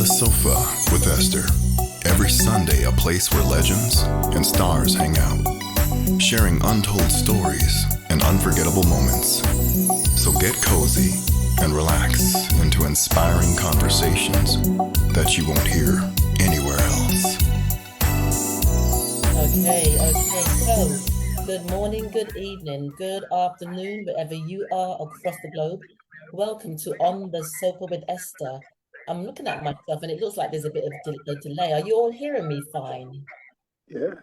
the Sofa with Esther. Every Sunday, a place where legends and stars hang out, sharing untold stories and unforgettable moments. So get cozy and relax into inspiring conversations that you won't hear anywhere else. Okay. So good morning, good evening, good afternoon, wherever you are across the globe. Welcome to On the Sofa with Esther. I'm looking at myself and it looks like there's a bit of a delay. Are you all hearing me fine? Yeah.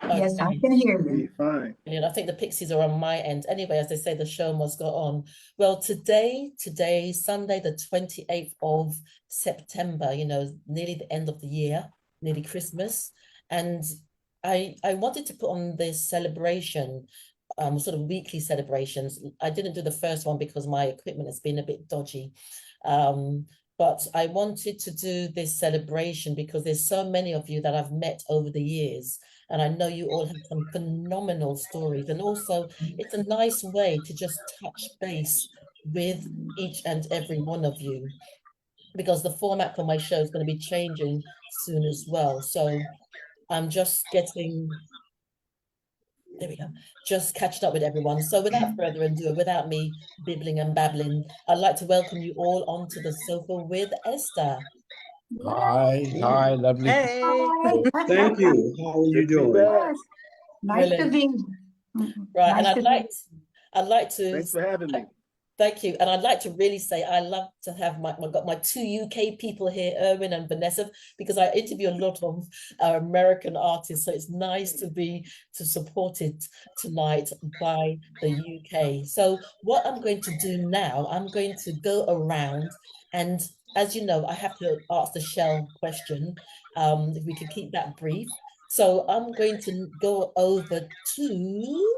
Yes, I Okay. can hear you. Be fine. Brilliant. I think the pixies are on my end. Anyway, as they say, the show must go on. Well, today, Sunday, the 28th of September, nearly the end of the year, nearly Christmas. And I wanted to put on this celebration, sort of weekly celebrations. I didn't do the first one because my equipment has been a bit dodgy. But I wanted to do this celebration because there's so many of you that I've met over the years. And I know you all have some phenomenal stories. And also, it's a nice way to just touch base with each and every one of you, because the format for my show is going to be changing soon as well. So I'm just there we go, just catching up with everyone. So without further ado, without me bibbling and babbling, I'd like to welcome you all onto the Sofa with Esther. Hi, lovely. Hey. Thank you. How are you doing? Yes. Nice to Brilliant. be Right, nice and I'd like to Thanks for having me. thank you. And I'd like to really say I love to have got my two UK people here, Erwin and Vanessa, because I interview a lot of American artists. So it's nice to be supported tonight by the UK. So what I'm going to do now, I'm going to go around, and as you know, I have to ask the shell question. If we can keep that brief. So I'm going to go over to,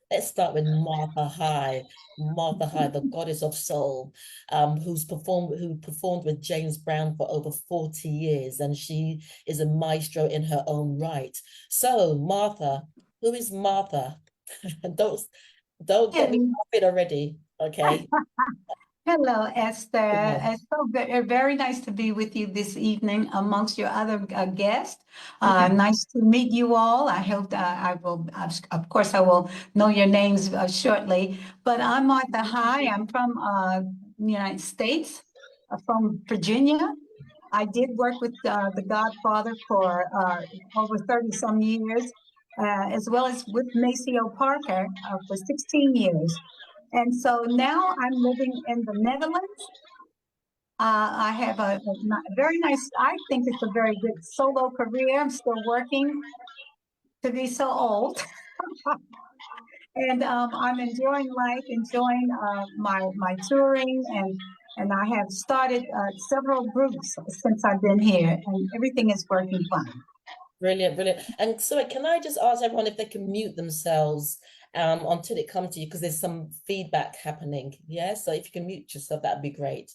let's start with Martha High. Martha High, the goddess of soul, who performed with James Brown for over 40 years, and she is a maestro in her own right. So, Martha, who is Martha? don't get me laughing already, okay? Hello, Esther. Yeah. It's so very nice to be with you this evening amongst your other guests. Nice to meet you all. I hope I will, of course, I will know your names shortly. But I'm Martha High. I'm from the United States, from Virginia. I did work with the Godfather for over 30 some years, as well as with Maceo Parker for 16 years. And so now I'm living in the Netherlands. I have a very nice, I think it's a very good solo career. I'm still working to be so old. And I'm enjoying life, enjoying my touring, and I have started several groups since I've been here, and everything is working fine. Brilliant. And so can I just ask everyone if they can mute themselves until it comes to you, because there's some feedback happening. Yeah, so if you can mute yourself, that'd be great.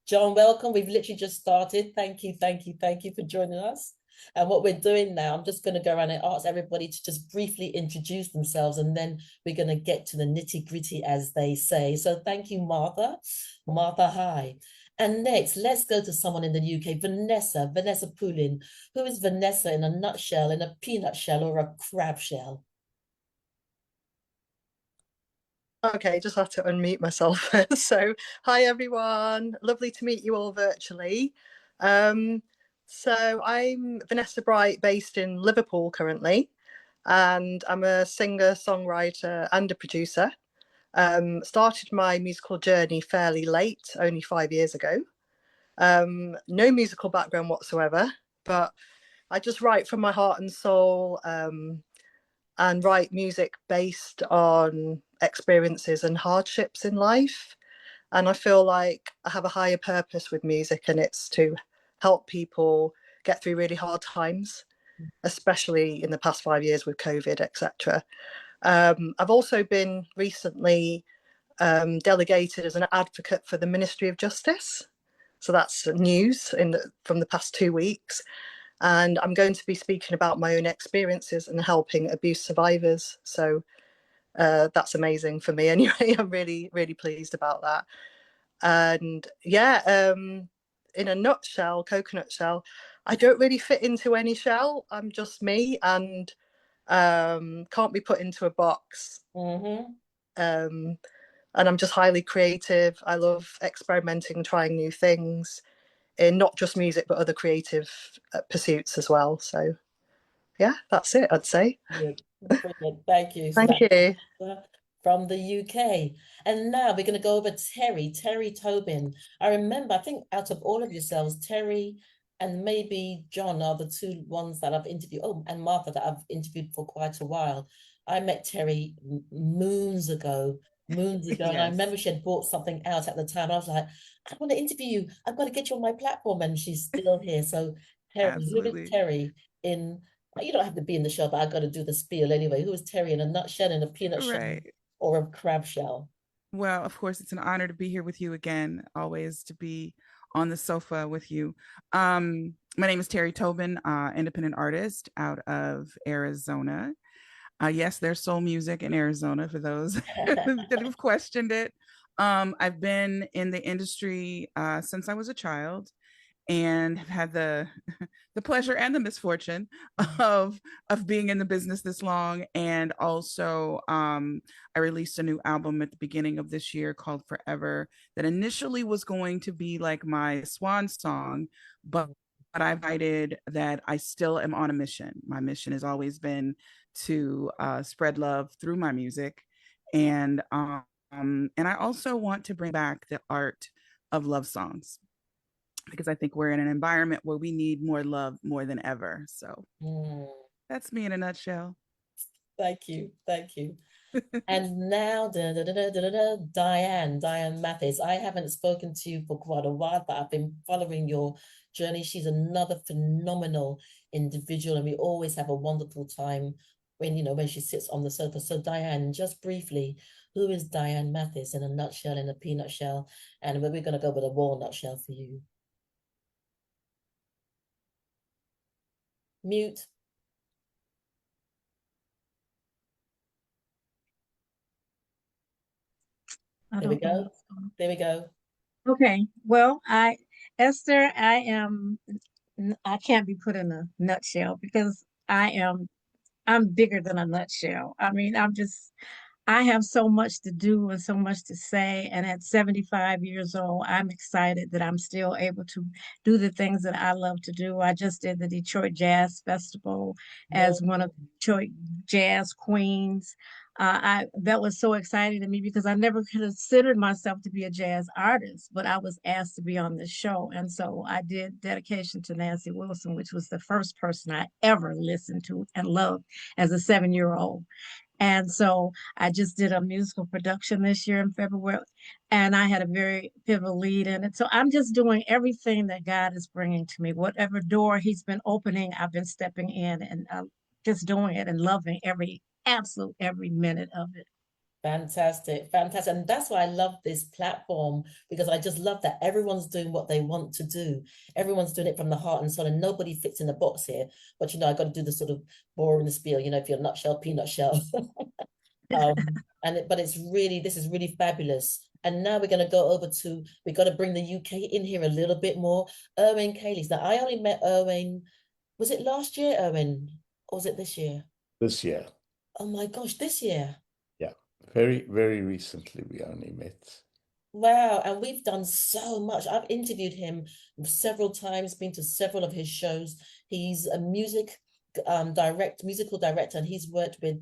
John, welcome. We've literally just started. Thank you for joining us. And what we're doing now, I'm just going to go around and ask everybody to just briefly introduce themselves, and then we're going to get to the nitty-gritty, as they say. So thank you, Martha. Martha, hi. And next, let's go to someone in the UK, Vanessa Poulin. Who is Vanessa in a nutshell, in a peanut shell or a crab shell? Okay, just have to unmute myself. So, hi everyone. Lovely to meet you all virtually. So I'm Vanessa Bright, based in Liverpool currently, and I'm a singer, songwriter, and a producer. Started my musical journey fairly late, only 5 years ago. No musical background whatsoever, but I just write from my heart and soul, and write music based on experiences and hardships in life. And I feel like I have a higher purpose with music, and it's to help people get through really hard times, especially in the past 5 years with COVID, etc. I've also been recently delegated as an advocate for the Ministry of Justice. So that's news from the past 2 weeks. And I'm going to be speaking about my own experiences and helping abuse survivors. So that's amazing for me anyway. I'm really, really pleased about that. And yeah, in a nutshell, coconut shell, I don't really fit into any shell. I'm just me, and can't be put into a box. Mm-hmm. And I'm just highly creative. I love experimenting, trying new things in not just music, but other creative pursuits as well. So yeah, that's it, I'd say. Brilliant. Brilliant. Thank you. So Thank you. that's from the UK. And now we're going to go over Teri Tobin. I remember, I think out of all of yourselves, Teri and maybe John are the two ones that I've interviewed. Oh, and Martha that I've interviewed for quite a while. I met Teri moons ago. And I Yes. remember she had brought something out at the time. I was like, I want to interview you. I've got to get you on my platform. And she's still here. So Teri, who is Absolutely. Teri in you don't have to be in the show, but I've got to do the spiel anyway. Who is Teri in a nutshell, in a peanut shell, Right. or a crab shell? Well, of course, it's an honor to be here with you again, always to be on the sofa with you. My name is Teri Tobin, independent artist out of Arizona. Yes, there's soul music in Arizona for those that have questioned it. I've been in the industry since I was a child, and have had the pleasure and the misfortune of being in the business this long. And also I released a new album at the beginning of this year called Forever, that initially was going to be like my swan song, but I've decided that I still am on a mission. My mission has always been to spread love through my music, and I also want to bring back the art of love songs, because I think we're in an environment where we need more love more than ever. So that's me in a nutshell. Thank you. Thank you. And now, Diane Mathis. I haven't spoken to you for quite a while, but I've been following your journey. She's another phenomenal individual, and we always have a wonderful time when she sits on the sofa. So Diane, just briefly, who is Diane Mathis in a nutshell, in a peanut shell? And we're going to go with a walnut shell for you. Mute. There we go. There we go. Okay. Well, Esther, I can't be put in a nutshell because I'm bigger than a nutshell. I mean, I have so much to do and so much to say. And at 75 years old, I'm excited that I'm still able to do the things that I love to do. I just did the Detroit Jazz Festival as one of the Detroit Jazz Queens. That was so exciting to me because I never considered myself to be a jazz artist, but I was asked to be on this show. And so I did Dedication to Nancy Wilson, which was the first person I ever listened to and loved as a 7-year-old. And so I just did a musical production this year in February, and I had a very pivotal lead in it. So I'm just doing everything that God is bringing to me. Whatever door He's been opening, I've been stepping in and just doing it and loving every minute of it. Fantastic. And that's why I love this platform, because I just love that everyone's doing what they want to do. Everyone's doing it from the heart and soul, and nobody fits in a box here. But I got to do the sort of boring spiel, if you're nutshell, peanut shell. But this is really fabulous. And now we're going to go over to, we've got to bring the UK in here a little bit more. Erwin Kayleys. Now, I only met Erwin, was it last year, Erwin? Or was it this year? This year. Oh my gosh, this year. Yeah, very, very recently we only met. Wow, and we've done so much. I've interviewed him several times, been to several of his shows. He's a musical director, and he's worked with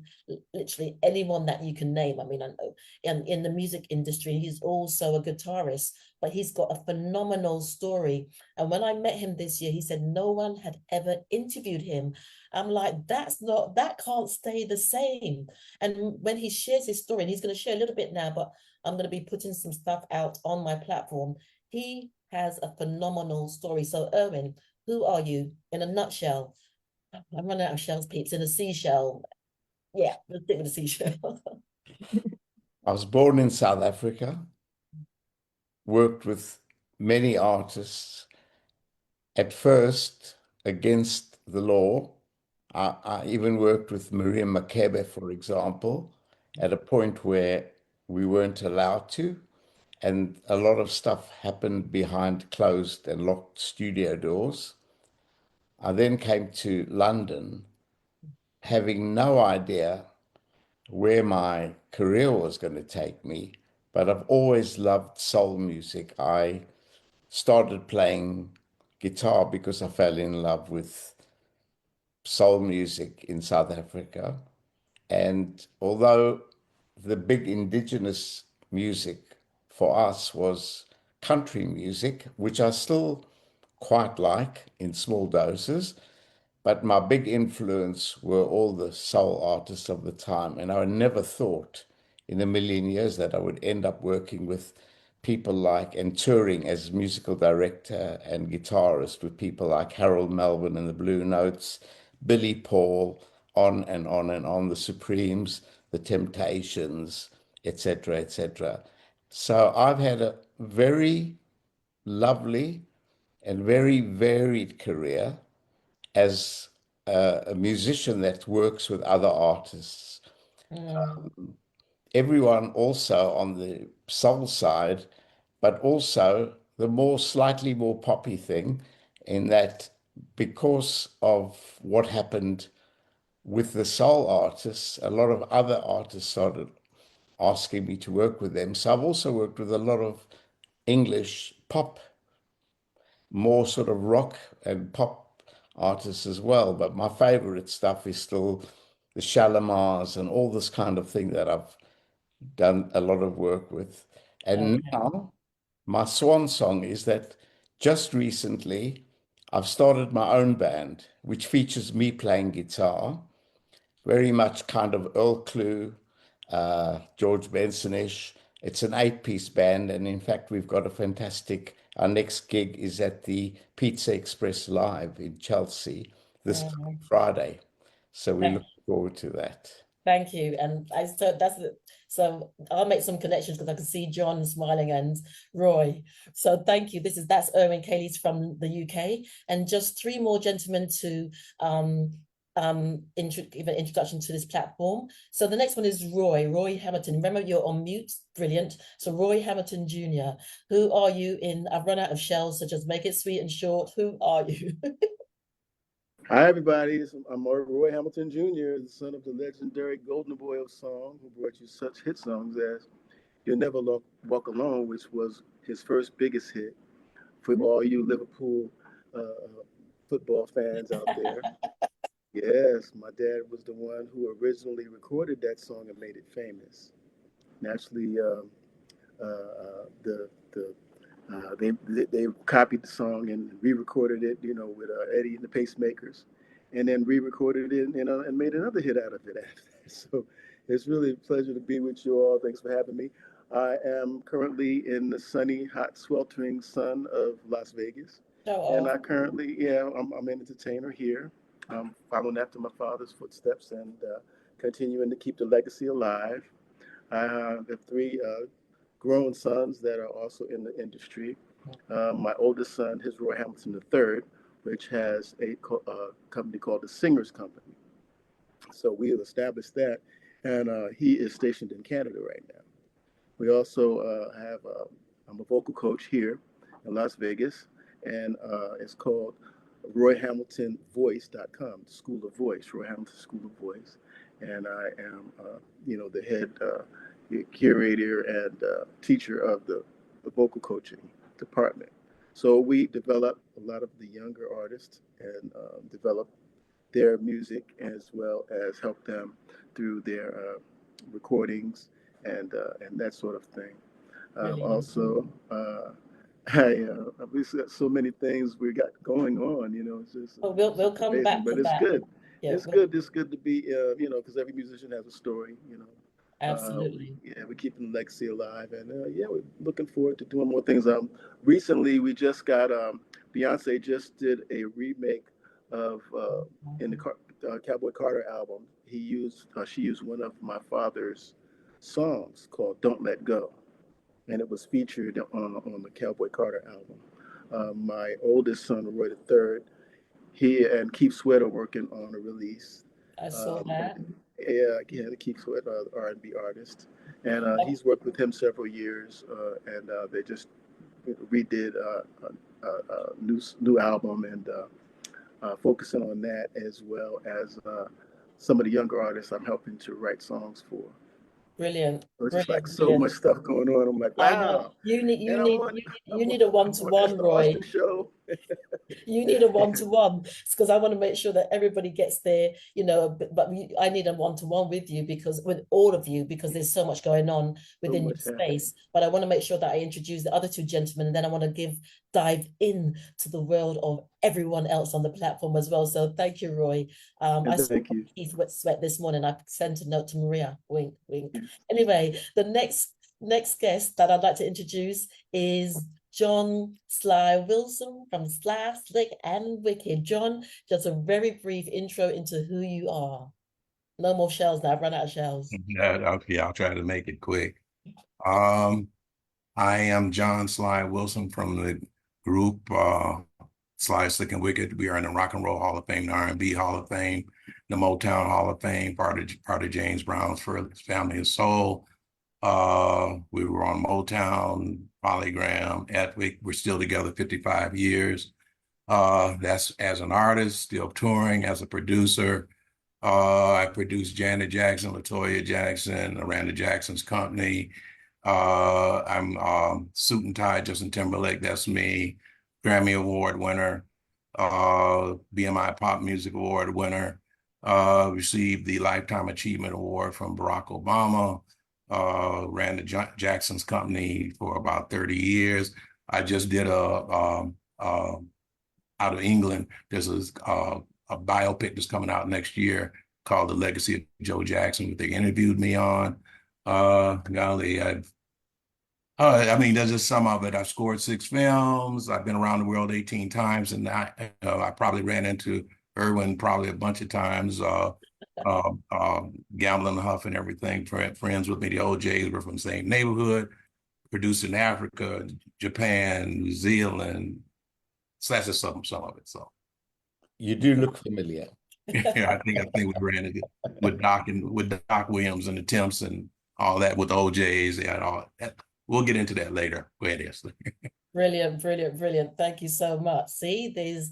literally anyone that you can name. I mean, I know in the music industry, he's also a guitarist, but he's got a phenomenal story. And when I met him this year, he said no one had ever interviewed him. I'm like, that can't stay the same. And when he shares his story, and he's going to share a little bit now, but I'm going to be putting some stuff out on my platform. He has a phenomenal story. So Erwin, who are you in a nutshell? I'm running out of shells, peeps. In a seashell. Yeah, let's stick with a seashell. I was born in South Africa, worked with many artists, at first against the law. I even worked with Maria Makebe, for example, at a point where we weren't allowed to. and a lot of stuff happened behind closed and locked studio doors. I then came to London, having no idea where my career was going to take me, but I've always loved soul music. I started playing guitar because I fell in love with soul music in South Africa. And although the big indigenous music for us was country music, which I still quite like in small doses, but my big influence were all the soul artists of the time. And I never thought in a million years that I would end up working with people like, and touring as musical director and guitarist with people like Harold Melvin and the Blue Notes, Billy Paul, on and on and on, the Supremes, the Temptations, etc., etc. So I've had a very lovely and very varied career as a musician that works with other artists. Everyone also on the soul side, but also the slightly more poppy thing, in that because of what happened with the soul artists, a lot of other artists started asking me to work with them. So I've also worked with a lot of English pop, more sort of rock and pop artists as well. But my favorite stuff is still the Shalimars and all this kind of thing that I've done a lot of work with. And now my swan song is that just recently I've started my own band, which features me playing guitar, very much kind of Earl Klugh, George Benson-ish. It's an 8-piece band, and in fact, we've got a fantastic. Our next gig is at the Pizza Express Live in Chelsea this Friday, so we look forward to that. Thank you, and so I'll make some connections because I can see John smiling and Roy. So thank you. That's Erwin Cayley's from the UK, and just 3 more gentlemen to give an introduction to this platform. So the next one is Roy Hamilton. Remember, you're on mute. Brilliant. So Roy Hamilton Jr., who are you in? I've run out of shells, so just make it sweet and short. Who are you? Hi, everybody. I'm Roy Hamilton Jr., the son of the legendary Golden Boy of Song, who brought you such hit songs as You'll Never Walk Alone, which was his first biggest hit for all you Liverpool football fans out there. Yes, my dad was the one who originally recorded that song and made it famous. Naturally, they copied the song and re-recorded it, with Eddie and the Pacemakers, and then re-recorded it, and made another hit out of it after that. So it's really a pleasure to be with you all. Thanks for having me. I am currently in the sunny, hot, sweltering sun of Las Vegas, and I currently, I'm an entertainer here, following after my father's footsteps and continuing to keep the legacy alive. I have 3 grown sons that are also in the industry. My oldest son is Roy Hamilton III, which has a company called the Singers Company. So we have established that, and he is stationed in Canada right now. We also I'm a vocal coach here in Las Vegas, and it's called RoyHamiltonVoice.com, the School of Voice, Roy Hamilton School of Voice. And I am, the head curator and teacher of the vocal coaching department. So we develop a lot of the younger artists and develop their music, as well as help them through their recordings and that sort of thing. Also, we've got so many things we got going on. It's just we'll come amazing, back, but it's good. It's good. It's good to be, because every musician has a story. Absolutely. We're keeping the legacy alive, and we're looking forward to doing more things. Recently we just got Beyonce just did a remake of in the Cowboy Carter album. She used one of my father's songs called "Don't Let Go," and it was featured on the Cowboy Carter album. My oldest son, Roy III, he and Keith Sweat are working on a release. I saw that. yeah, the Keith Sweat R&B artist, and he's worked with him several years, and they just redid a new album, and focusing on that as well as some of the younger artists I'm helping to write songs for. Brilliant, So it's just like brilliant, so much brilliant. stuff going on. I'm like, I know wow. you need And you need a I'm on one-to-one, Esther Roy. Austin show. You need a one-to-one because I want to make sure that everybody gets there, you know, I need a one-to-one with you because with all of you, because there's so much going on So within your much happening. space. But I want to make sure that I introduce the other two gentlemen, and then I want to dive in to the world of everyone else on the platform as well. So thank you, Roy. I And saw thank you. Keith Sweat this morning. I sent a note to Maria. Wink, wink. Anyway, the next guest that I'd like to introduce is John Sly Wilson from Sly, Slick and Wicked. John, just a very brief intro into who you are. No more shells now, I've run out of shells. Yeah, okay, I'll try to make it quick. I am John Sly Wilson from the group Sly, Slick and Wicked. We are in the Rock and Roll Hall of Fame, the R&B Hall of Fame, the Motown Hall of Fame, part of James Brown's Family of Soul. We were on Motown, Polygram, Etwick. We're still together 55 years. That's as an artist, still touring, as a producer. I produced Janet Jackson, LaToya Jackson, Miranda Jackson's company. I'm Suit and Tie, Justin Timberlake, that's me. Grammy Award winner, BMI Pop Music Award winner. Received the Lifetime Achievement Award from Barack Obama. Ran the Jackson's company for about 30 years. I just did out of England, there's a biopic that's coming out next year called The Legacy of Joe Jackson, that they interviewed me on. Golly, I mean, there's just some of it. I've scored 6 films. I've been around the world 18 times, and I probably ran into Irwin probably a bunch of times. Gambling the Huff and everything, friends with me. The OJs were from the same neighborhood, produced in Africa, Japan, New Zealand. So that's just some of it. So You do look familiar. yeah, I think we ran it with Doc Williams and the Temps and all that with the OJs and all that. We'll get into that later. Go ahead, Esther. Brilliant, brilliant, brilliant. Thank you so much. See, there's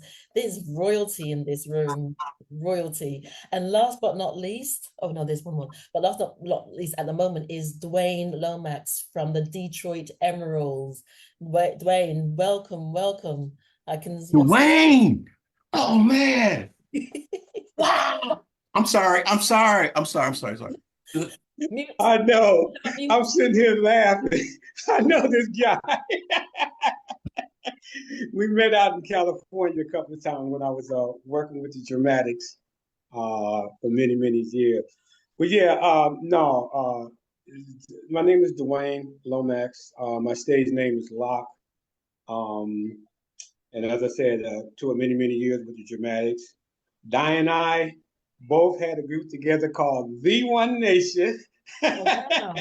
royalty in this room, royalty. And last but not least, oh no, there's one more. But last but not least at the moment is Dwayne Lomax from the Detroit Emeralds. Dwayne, welcome, welcome. I can Dwayne! Oh man! Wow! I'm sorry. I know. I'm sitting here laughing. I know this guy. We met out in California a couple of times when I was working with the Dramatics for many, many years. But yeah, my name is Dwayne Lomax. My stage name is Locke. And as I said, toured many, many years with the Dramatics. Diane and I both had a group together called The One Nation. Oh, wow.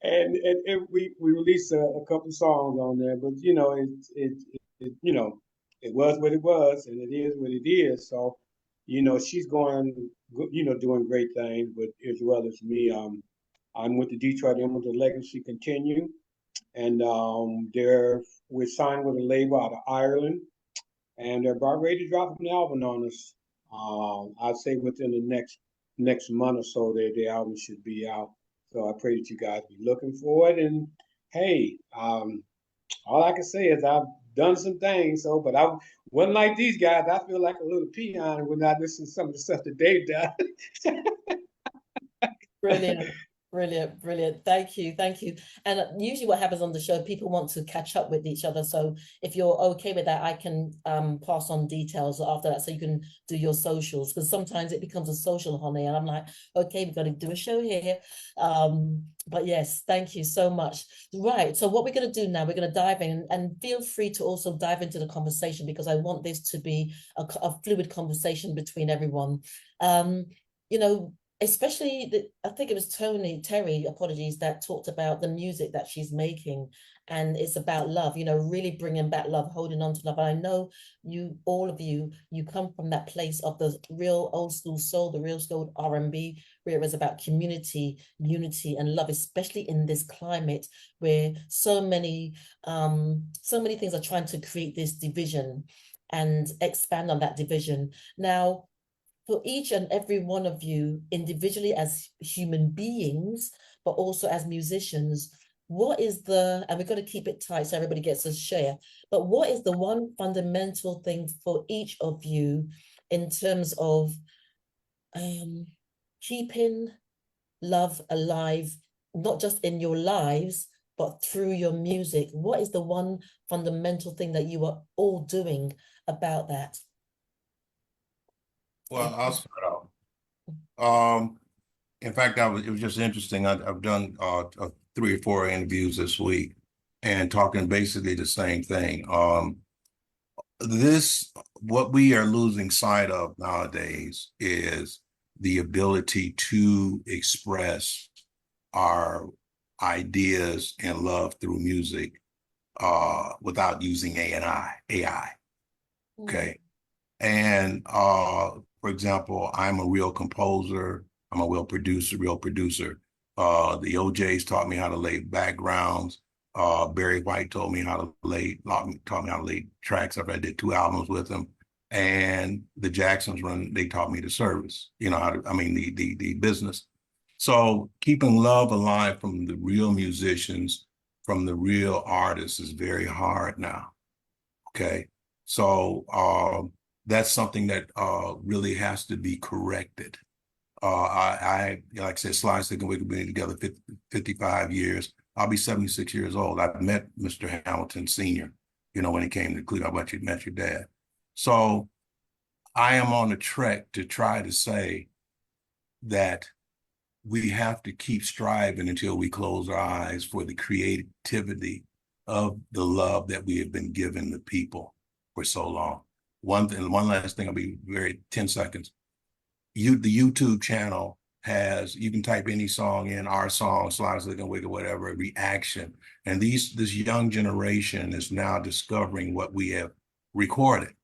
and we released a couple songs on there, but you know, it was what it was, and it is what it is. So, you know, she's going, you know, doing great things, but as well as me, I'm with the Detroit Emeralds, the legacy continue, and we're signed with a label out of Ireland, and they're about ready to drop an album on us. I'd say within the next month or so, the album should be out. So I pray that you guys be looking for it. And hey, all I can say is I've done some things. So, but I wasn't like these guys. I feel like a little peon when I listen to some of the stuff that they've done. Brilliant. Brilliant, brilliant. Thank you, thank you. And usually what happens on the show, people want to catch up with each other. So if you're okay with that, I can pass on details after that so you can do your socials, because sometimes it becomes a social, honey. And I'm like, okay, we've got to do a show here. But yes, thank you so much. Right, so what we're going to do now, we're going to dive in, and feel free to also dive into the conversation, because I want this to be a fluid conversation between everyone. You know, especially I think it was Teri, apologies, that talked about the music that she's making, and it's about love, really bringing back love, holding on to love. And I know all of you come from that place of the real old school soul, the real school R&B, where it was about community, unity, and love, especially in this climate where so many things are trying to create this division and expand on that division. Now, for each and every one of you individually as human beings, but also as musicians, and we're going to keep it tight so everybody gets a share, but what is the one fundamental thing for each of you in terms of keeping love alive, not just in your lives, but through your music? What is the one fundamental thing that you are all doing about that? Well, I'll start out. In fact, it was just interesting. I've done 3 or 4 interviews this week and talking basically the same thing. What we are losing sight of nowadays is the ability to express our ideas and love through music without using AI. Okay. And for example, I'm a real composer. I'm a real producer. The OJs taught me how to lay backgrounds. Barry White taught me how to lay tracks. I did 2 albums with him. And the Jacksons they taught me the service, the business. So keeping love alive from the real musicians, from the real artists is very hard now. Okay. So that's something that really has to be corrected. I like I said, Sly Stick and Wicked been together 55 years. I'll be 76 years old. I've met Mr. Hamilton Sr., when he came to Cleveland. I met your dad. So I am on a trek to try to say that we have to keep striving until we close our eyes for the creativity of the love that we have been given the people for so long. One last thing, I'll be 10 seconds. The YouTube channel you can type any song in, our song, Slides Looking Wicked, whatever, reaction. And this young generation is now discovering what we have recorded,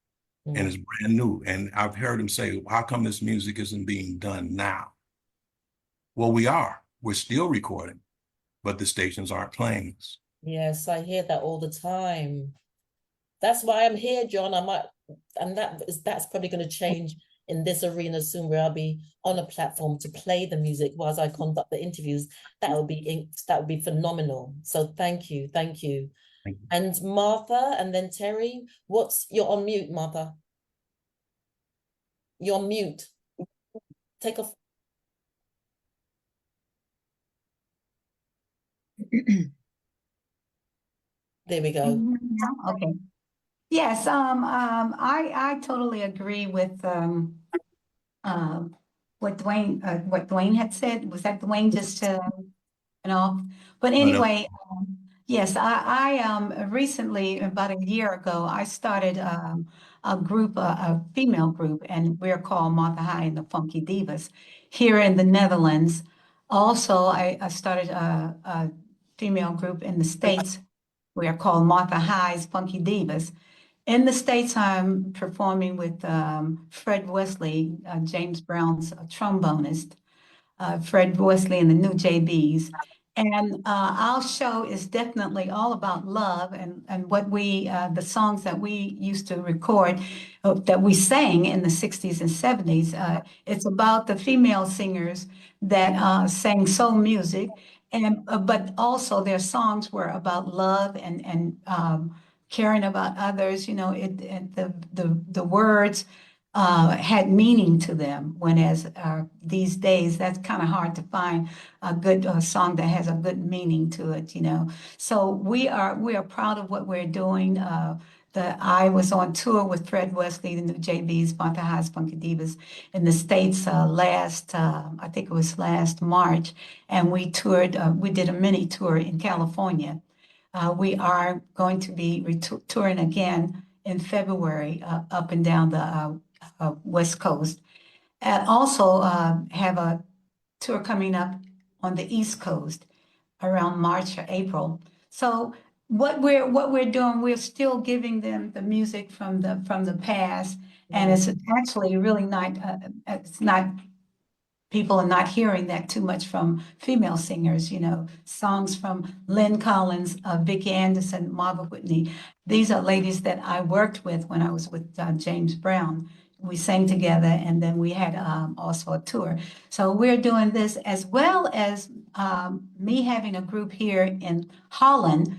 and it's brand new. And I've heard them say, how come this music isn't being done now? Well, we're still recording, but the stations aren't playing us. Yes, I hear that all the time. That's why I'm here, John. That's probably going to change in this arena soon, where I'll be on a platform to play the music whilst I conduct the interviews. That would be phenomenal. So thank you. Thank you. And Martha, and then Teri, you're on mute, Martha. You're on mute. Take off. There we go. Okay. Yes, I totally agree with what Dwayne had said. Was that Dwayne just But anyway, yes, I recently, about a year ago, I started a group, a female group, and we're called Martha High and the Funky Divas here in the Netherlands. Also, I started a female group in the States. We are called Martha High's Funky Divas. In the States, I'm performing with Fred Wesley, James Brown's trombonist, Fred Wesley and the New JBs. And our show is definitely all about love and what the songs that we used to record, that we sang in the 60s and 70s. It's about the female singers that sang soul music, but also their songs were about love and caring about others. The words had meaning to them, whereas these days that's kind of hard to find a good song that has a good meaning to it. So we are proud of what we're doing. I was on tour with Fred Wesley, the New JBs, Martha High's Funky Divas, in the States I think it was last March, and we toured. We did a mini tour in California. We are going to be touring again in February up and down the West Coast. And also have tour coming up on the East Coast around March or April. So what we're doing, we're still giving them the music from the past, and it's actually really not it's not, people are not hearing that too much from female singers, you know, songs from Lynn Collins, Vicki Anderson, Marva Whitney. These are ladies that I worked with when I was with James Brown. We sang together, and then we had also a tour. So we're doing this, as well as me having a group here in Holland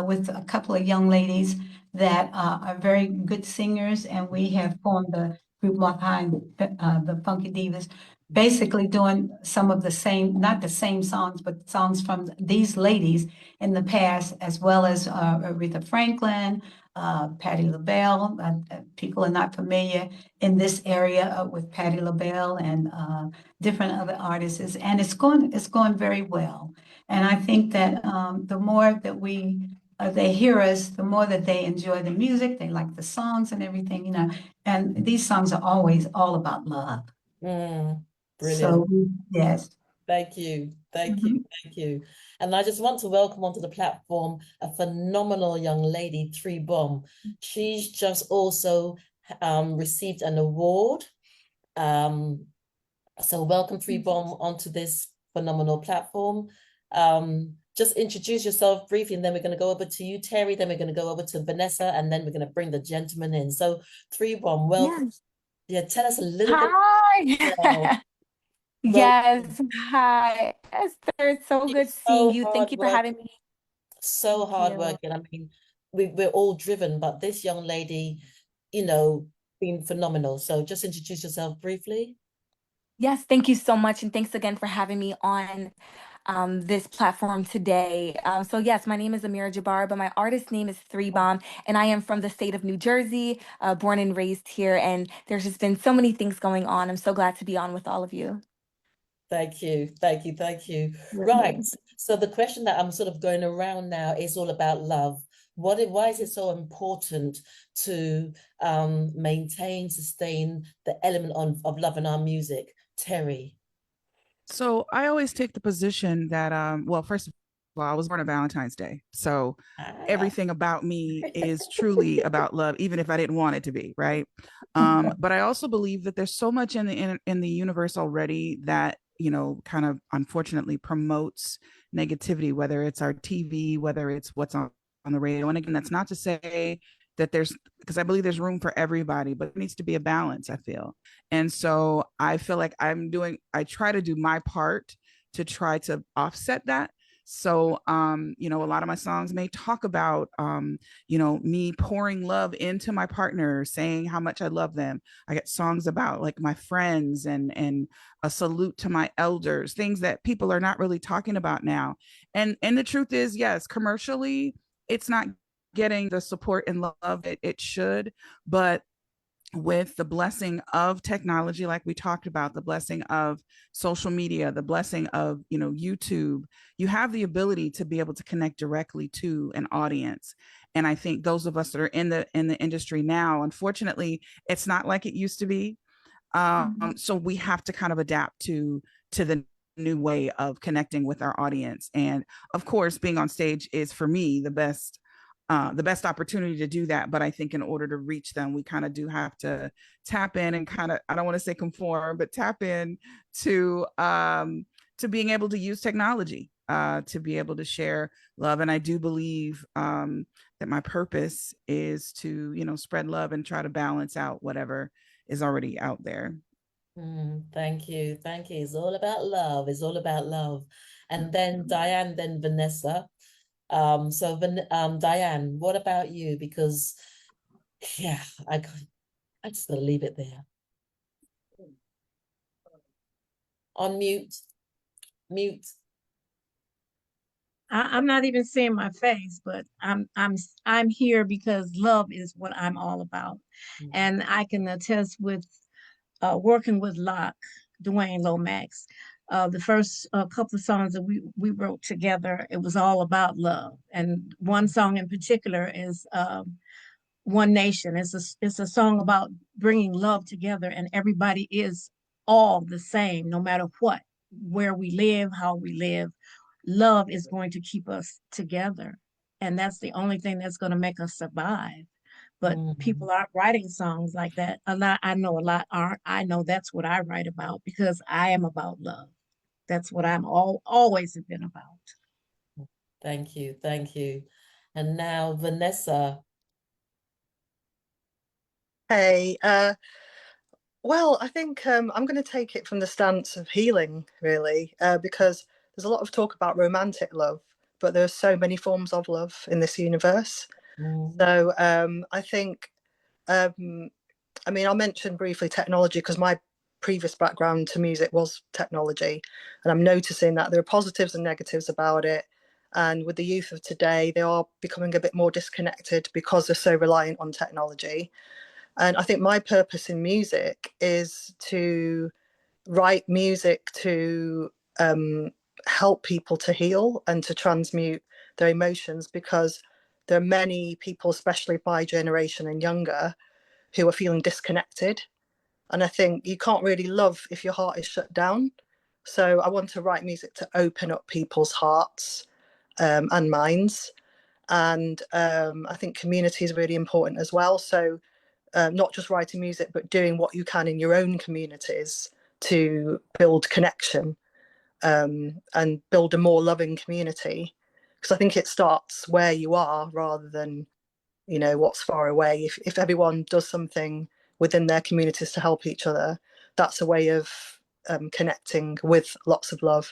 with a couple of young ladies that are very good singers, and we have formed a group behind the Funky Divas, basically doing some of the same, not the same songs, but songs from these ladies in the past, as well as Aretha Franklin, Patti LaBelle. People are not familiar in this area with Patti LaBelle and different other artists, and it's going very well. And I think that the more that they hear us, the more that they enjoy the music, they like the songs and everything, you know. And these songs are always all about love. Brilliant. So, yes. Thank you. Thank you. Thank you. And I just want to welcome onto the platform a phenomenal young lady, Tobin. She's just also received an award. So welcome, Tobin, onto this phenomenal platform. Just introduce yourself briefly, and then we're going to go over to you, Teri, then we're going to go over to Vanessa, and then we're going to bring the gentleman in. So Tobin, welcome. Yes. Yeah, tell us a little bit. Hi. Yes. Hi, Esther. It's so good seeing you. Thank you for having me. So hardworking. I mean, we're all driven, but this young lady, you know, been phenomenal. So just introduce yourself briefly. Yes, thank you so much. And thanks again for having me on this platform today. So yes, my name is Amira Jabbar, but my artist name is Tobin, and I am from the state of New Jersey, born and raised here. And there's just been so many things going on. I'm so glad to be on with all of you. Thank you. Thank you. Thank you. Right. So the question that I'm sort of going around now is all about love. Why is it so important to maintain, sustain the element of love in our music? Teri. So I always take the position that, well, first of all, I was born on Valentine's Day. So everything about me is truly about love, even if I didn't want it to be, right? But I also believe that there's so much in the universe already that, you know, kind of unfortunately promotes negativity, whether it's our TV, whether it's what's on the radio. And again, that's not to say that because I believe there's room for everybody, but it needs to be a balance, I feel. And so I feel like I try to do my part to try to offset that. So, you know, a lot of my songs may talk about, you know, me pouring love into my partner, saying how much I love them. I get songs about like my friends and a salute to my elders, things that people are not really talking about now. And the truth is, yes, commercially, it's not getting the support and love it should, but with the blessing of technology, like we talked about, the blessing of social media, the blessing of, you know, YouTube, you have the ability to be able to connect directly to an audience. And I think those of us that are in the industry now, unfortunately, it's not like it used to be. So we have to kind of adapt to the new way of connecting with our audience. And of course, being on stage is, for me, the best opportunity to do that. But I think in order to reach them, we kind of do have to tap in and kind of, I don't want to say conform, but tap in to being able to use technology to be able to share love. And I do believe that my purpose is to, you know, spread love and try to balance out whatever is already out there. Thank you. Thank you. It's all about love. It's all about love. And then Diane, then Vanessa. So Diane, what about you? Because yeah, I just gotta leave it there. On mute. I'm not even seeing my face, but I'm here because love is what I'm all about. And I can attest with working with Dwayne Lomax. The first couple of songs that we wrote together, it was all about love. And one song in particular is One Nation. It's a song about bringing love together, and everybody is all the same, no matter what. where we live, how we live, love is going to keep us together. And that's the only thing that's going to make us survive. But people aren't writing songs like that. A lot, I know a lot aren't. I know that's what I write about because I am about love. That's what I'm always been about. Thank you, thank you. And now Vanessa. Hey, well, I think I'm going to take it from the stance of healing, really, because there's a lot of talk about romantic love, but there's so many forms of love in this universe. So I think, I mean, I'll mention briefly technology because my previous background to music was technology, and I'm noticing that there are positives and negatives about it. And with the youth of today, they are becoming a bit more disconnected because they're so reliant on technology. And I think my purpose in music is to write music to help people to heal and to transmute their emotions, because there are many people, especially my generation and younger, who are feeling disconnected. And I think you can't really love if your heart is shut down. So I want to write music to open up people's hearts and minds. And I think community is really important as well. So not just writing music, but doing what you can in your own communities to build connection and build a more loving community. Because I think it starts where you are rather than, you know, what's far away. If everyone does something within their communities to help each other, that's a way of connecting with lots of love.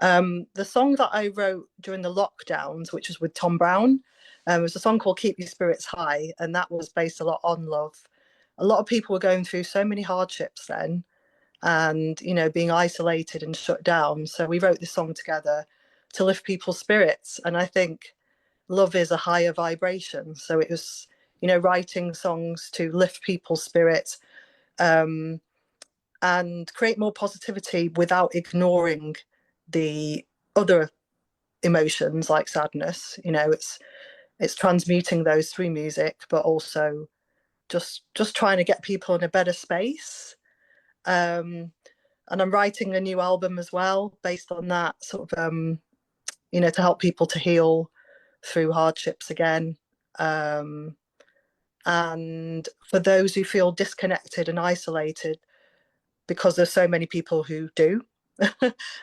The song that I wrote during the lockdowns, which was with Tom Brown, was a song called Keep Your Spirits High, and that was based a lot on love. A lot of people were going through so many hardships then, and, you know, being isolated and shut down. So we wrote this song together to lift people's spirits. And I think love is a higher vibration. So it was, you know, writing songs to lift people's spirits and create more positivity without ignoring the other emotions like sadness. You know, it's transmuting those through music, but also just trying to get people in a better space. And I'm writing a new album as well based on that sort of you know, to help people to heal through hardships again. And for those who feel disconnected and isolated, because there's so many people who do.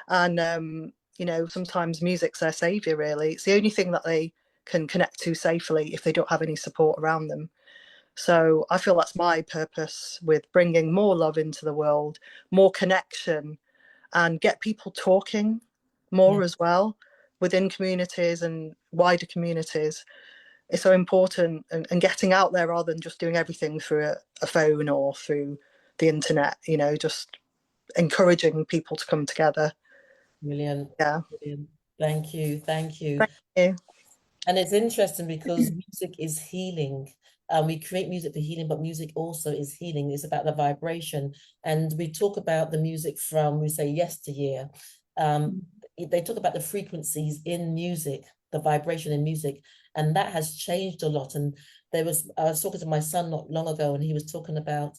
And you know, sometimes music's their savior, really. It's the only thing that they can connect to safely if they don't have any support around them. So I feel that's my purpose with bringing more love into the world, more connection, and get people talking more as well within communities and wider communities. It's so important, and getting out there rather than just doing everything through a phone or through the internet, you know, just encouraging people to come together. Brilliant. Yeah. Brilliant. Thank you. Thank you. Thank you. And it's interesting because music is healing. We create music for healing, but music also is healing. It's about the vibration. And we talk about the music from, we say, yesteryear. They talk about the frequencies in music, the vibration in music, and that has changed a lot. And I was talking to my son not long ago, and he was talking about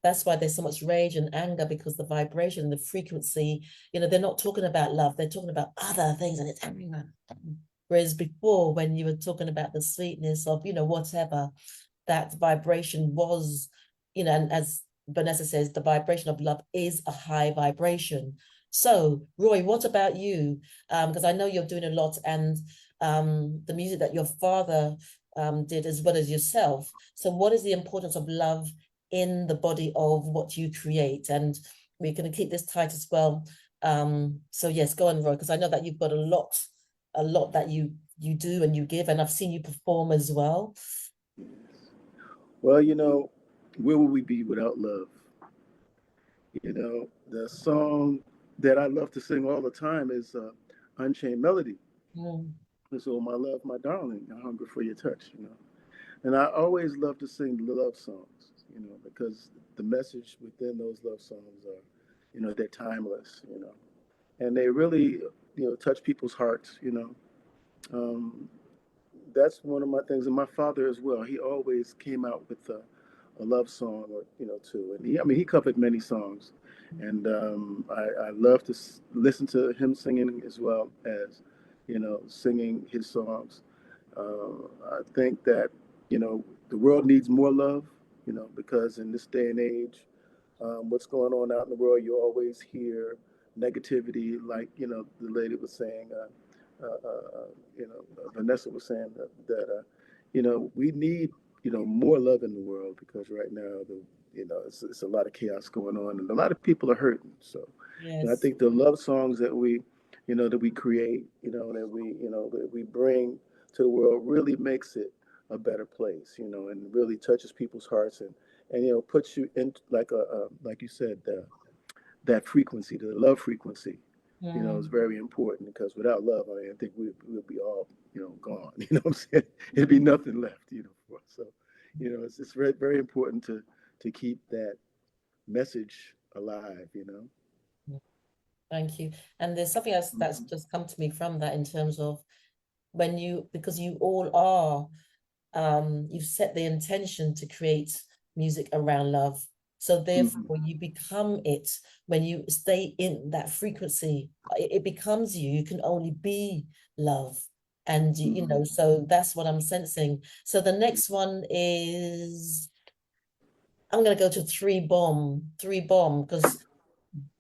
that's why there's so much rage and anger, because the vibration, the frequency, you know, they're not talking about love, they're talking about other things, and it's everyone. Whereas before, when you were talking about the sweetness of, you know, whatever, that vibration was, you know, and as Vanessa says, the vibration of love is a high vibration. So, Roy, what about you? Because I know you're doing a lot, and the music that your father did as well as yourself. So what is the importance of love in the body of what you create? And we're going to keep this tight as well. So yes, go on, Roy, because I know that you've got a lot that you do and you give, and I've seen you perform as well. Well, you know, where would we be without love? You know, the song that I love to sing all the time is Unchained Melody. It's "Oh My Love, My Darling, I Hunger for Your Touch," you know. And I always love to sing love songs, you know, because the message within those love songs are, you know, they're timeless, you know, and they really, you know, touch people's hearts, you know. That's one of my things. And my father as well, he always came out with a love song or two. And I mean, he covered many songs, and I love to listen to him singing as well as singing his songs. I think that the world needs more love, because in this day and age, what's going on out in the world, you always hear negativity, like the lady was saying, Vanessa was saying that we need more love in the world, because right now it's a lot of chaos going on and a lot of people are hurting. So I Yes. think the love songs that we create, that we bring to the world really makes it a better place, and really touches people's hearts, and puts you in like you said, that frequency, the love frequency, is very important, because without love, I mean, I think we'll be all gone. You know what I'm saying? It'd be nothing left, for us. So it's very, very important to keep that message alive. Thank you. And there's something else that's just come to me from that, in terms of because you all are, you've set the intention to create music around love. So therefore you become it when you stay in that frequency. It becomes you. You can only be love. And so that's what I'm sensing. So the next one is, I'm gonna go to three bomb, because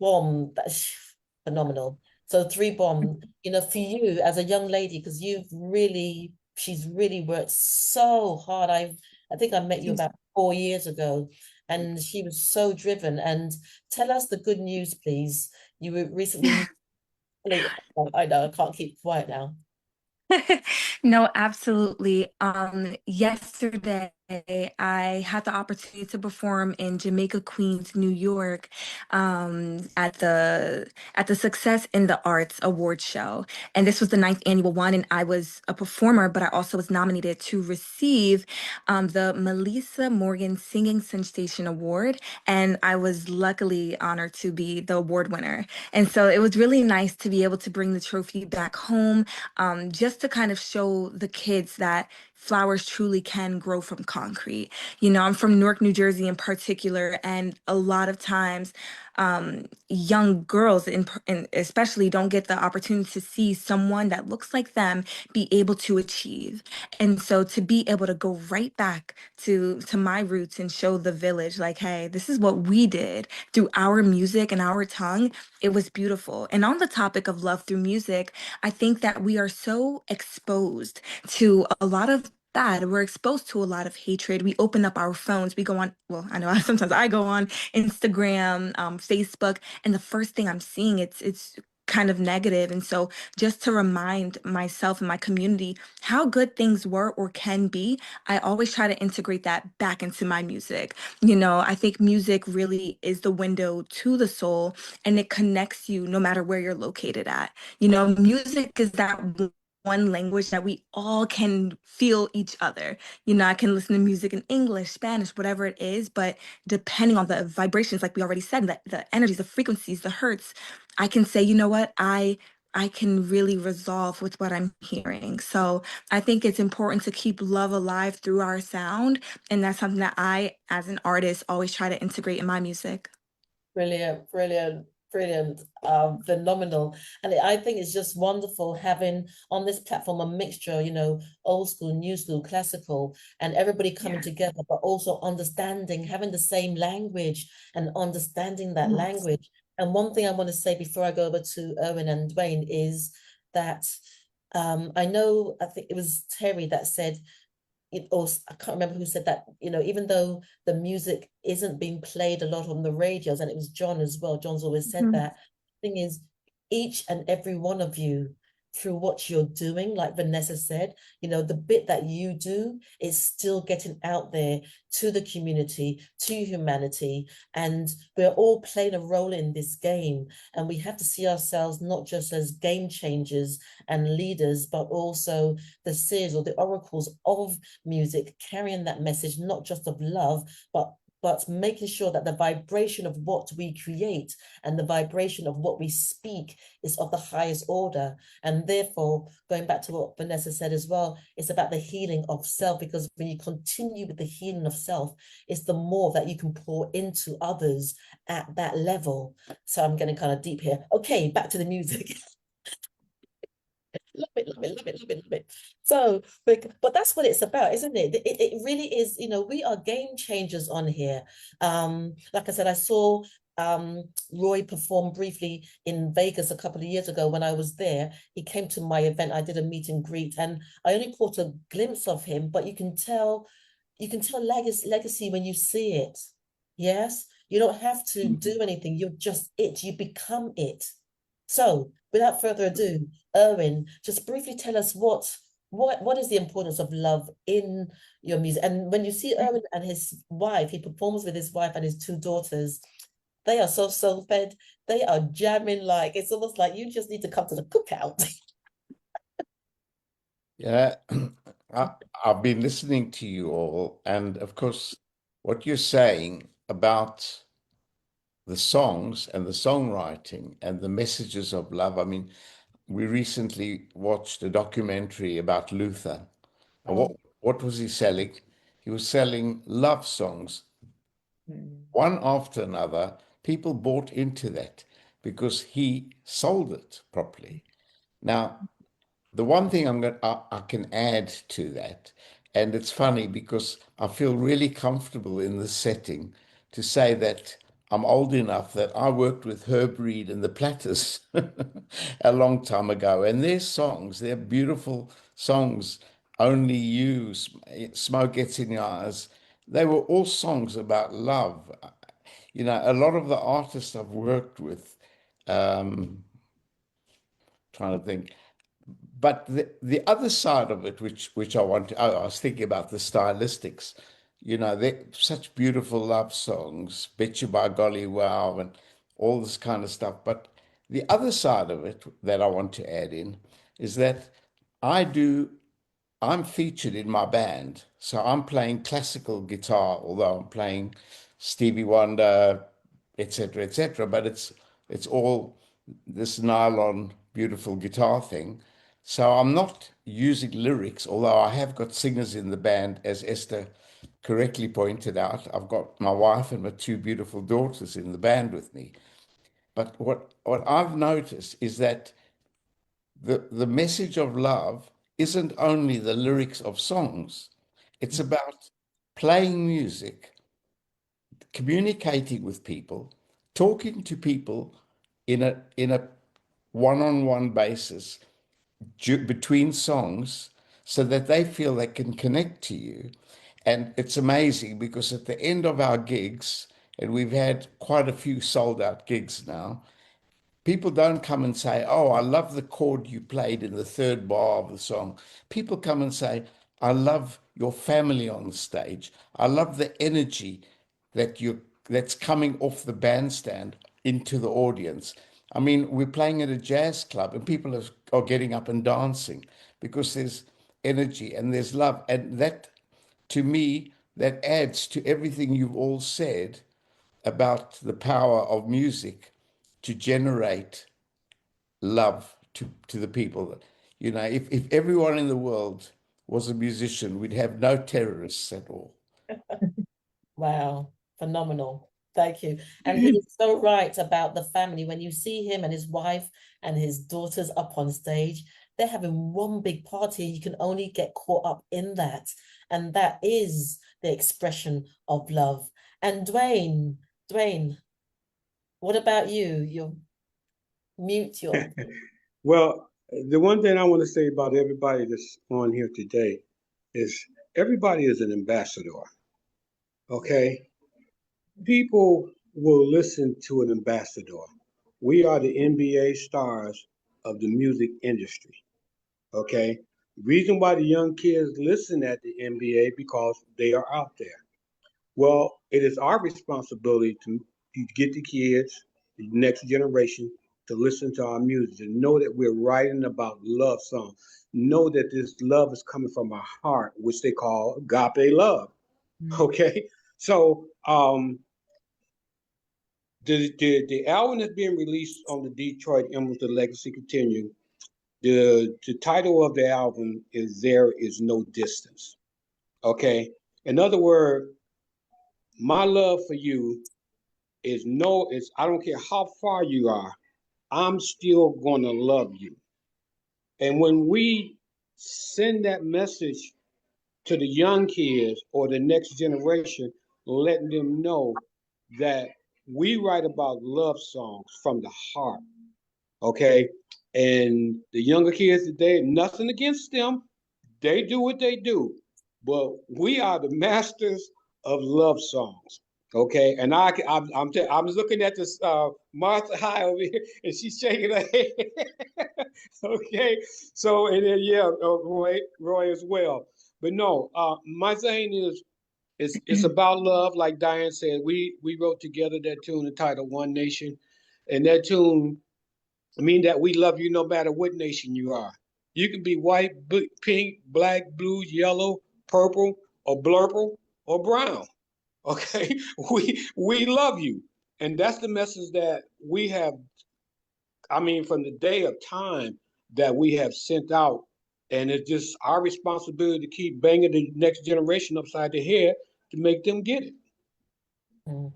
bomb, that's phenomenal. So three bomb, for you as a young lady, because she's really worked so hard. I think I met you about 4 years ago, and she was so driven. And tell us the good news, please. You were recently, I know, I can't keep quiet now. No, absolutely. Yesterday I had the opportunity to perform in Jamaica, Queens, New York, at the Success in the Arts Award show. And this was the 9th annual one, and I was a performer, but I also was nominated to receive the Melissa Morgan Singing Sensation Award. And I was luckily honored to be the award winner. And so it was really nice to be able to bring the trophy back home, just to kind of show the kids that flowers truly can grow from concrete. I'm from Newark, New Jersey in particular, and a lot of times young girls and especially don't get the opportunity to see someone that looks like them be able to achieve. And so to be able to go right back to my roots and show the village, like, hey, this is what we did through our music and our tongue, it was beautiful. And on the topic of love through music, I think that we are so exposed to a lot of bad. We're exposed to a lot of hatred. We open up our phones. We go on, well, I know sometimes I go on Instagram, Facebook, and the first thing I'm seeing, it's kind of negative. And so just to remind myself and my community how good things were or can be, I always try to integrate that back into my music. I think music really is the window to the soul, and it connects you no matter where you're located at. Music is that one language that we all can feel each other. I can listen to music in English, Spanish, whatever it is, but depending on the vibrations, like we already said, the energies, the frequencies, the hertz, I can say, you know what, I can really resolve with what I'm hearing. So I think it's important to keep love alive through our sound. And that's something that I, as an artist, always try to integrate in my music. Brilliant, brilliant, brilliant, phenomenal. And I think it's just wonderful having on this platform a mixture, old school, new school, classical, and everybody coming together, but also understanding, having the same language and understanding that language. And one thing I want to say before I go over to Erwin and Dwayne is that I think it was Teri that said, I can't remember who said that, even though the music isn't being played a lot on the radios, and it was John as well. John's always said that. The thing is, each and every one of you, through what you're doing, like Vanessa said, the bit that you do is still getting out there to the community, to humanity, and we're all playing a role in this game, and we have to see ourselves not just as game changers and leaders, but also the seers or the oracles of music, carrying that message, not just of love, but but making sure that the vibration of what we create and the vibration of what we speak is of the highest order. And therefore, going back to what Vanessa said as well, it's about the healing of self, because when you continue with the healing of self, it's the more that you can pour into others at that level. So I'm getting kind of deep here. Okay, back to the music. Love it, love it, love it, love it, love it. So, but that's what it's about, isn't it? It really is, you know, we are game changers on here. Like I said, I saw Roy perform briefly in Vegas a couple of years ago when I was there. He came to my event. I did a meet and greet, and I only caught a glimpse of him, but you can tell legacy when you see it. Yes, you don't have to do anything. You're just it. You become it. So, without further ado, Erwin, just briefly tell us what is the importance of love in your music? And when you see Erwin and his wife, he performs with his wife and his two daughters. They are so soul-fed. They are jamming, like it's almost like you just need to come to the cookout. Yeah, I've been listening to you all, and of course, what you're saying about the songs and the songwriting and the messages of love. I mean, we recently watched a documentary about Luther. And what was he selling? He was selling love songs, one after another. People bought into that because he sold it properly. Now, the one thing I can add to that, and it's funny because I feel really comfortable in this setting to say that I'm old enough that I worked with Herb Reed and the Platters a long time ago, and their songs, they're beautiful songs. Only You, Smoke Gets in Your Eyes. They were all songs about love. You know, a lot of the artists I've worked with, trying to think. But the other side of it, which I want to, I was thinking about the stylistics. You know, they're such beautiful love songs, Bet You by Golly Wow, and all this kind of stuff. But the other side of it that I want to add in is that I do, I'm featured in my band. So I'm playing classical guitar, although I'm playing Stevie Wonder, etc., etc. But it's all this nylon beautiful guitar thing. So I'm not using lyrics, although I have got singers in the band, as Esther correctly pointed out. I've got my wife and my two beautiful daughters in the band with me. But what I've noticed is that the message of love isn't only the lyrics of songs. It's about playing music, communicating with people, talking to people in a one-on-one basis between songs so that they feel they can connect to you. And it's amazing because at the end of our gigs, and we've had quite a few sold out gigs now, people don't come and say, "Oh, I love the chord you played in the third bar of the song." People come and say, "I love your family on the stage. I love the energy that's coming off the bandstand into the audience." I mean, we're playing at a jazz club and people are getting up and dancing because there's energy and there's love. And that, to me, that adds to everything you've all said about the power of music to generate love to the people. You know, if everyone in the world was a musician, we'd have no terrorists at all. Wow, phenomenal. Thank you. And he is so right about the family. When you see him and his wife and his daughters up on stage, they're having one big party. You can only get caught up in that. And that is the expression of love. And Dwayne, what about you? You're mute your Well, the one thing I want to say about everybody that's on here today is everybody is an ambassador. Okay? People will listen to an ambassador. We are the NBA stars of the music industry. Okay? Reason why the young kids listen at the NBA because they are out there. Well, it is our responsibility to get the kids, the next generation, to listen to our music and know that we're writing about love songs. Know that this love is coming from our heart, which they call agape love. Okay? So the album that's being released on the Detroit Emeralds, The Legacy Continue. The title of the album is There Is No Distance. Okay. In other words, my love for you is I don't care how far you are, I'm still gonna love you. And when we send that message to the young kids or the next generation, letting them know that we write about love songs from the heart. Okay. And the younger kids today, nothing against them. They do what they do. But we are the masters of love songs. Okay. And I'm looking at this Martha High over here, and she's shaking her head. Okay. So, and then, yeah, Roy as well. But no, my thing is, it's about love. Like Diane said, we wrote together that tune entitled One Nation. And that tune, I mean that we love you no matter what nation you are. You can be white, pink, black, blue, yellow, purple, or blurple, or brown. Okay, we love you, and that's the message that we have. I mean, from the day of time that we have sent out, and it's just our responsibility to keep banging the next generation upside the head to make them get it. Mm.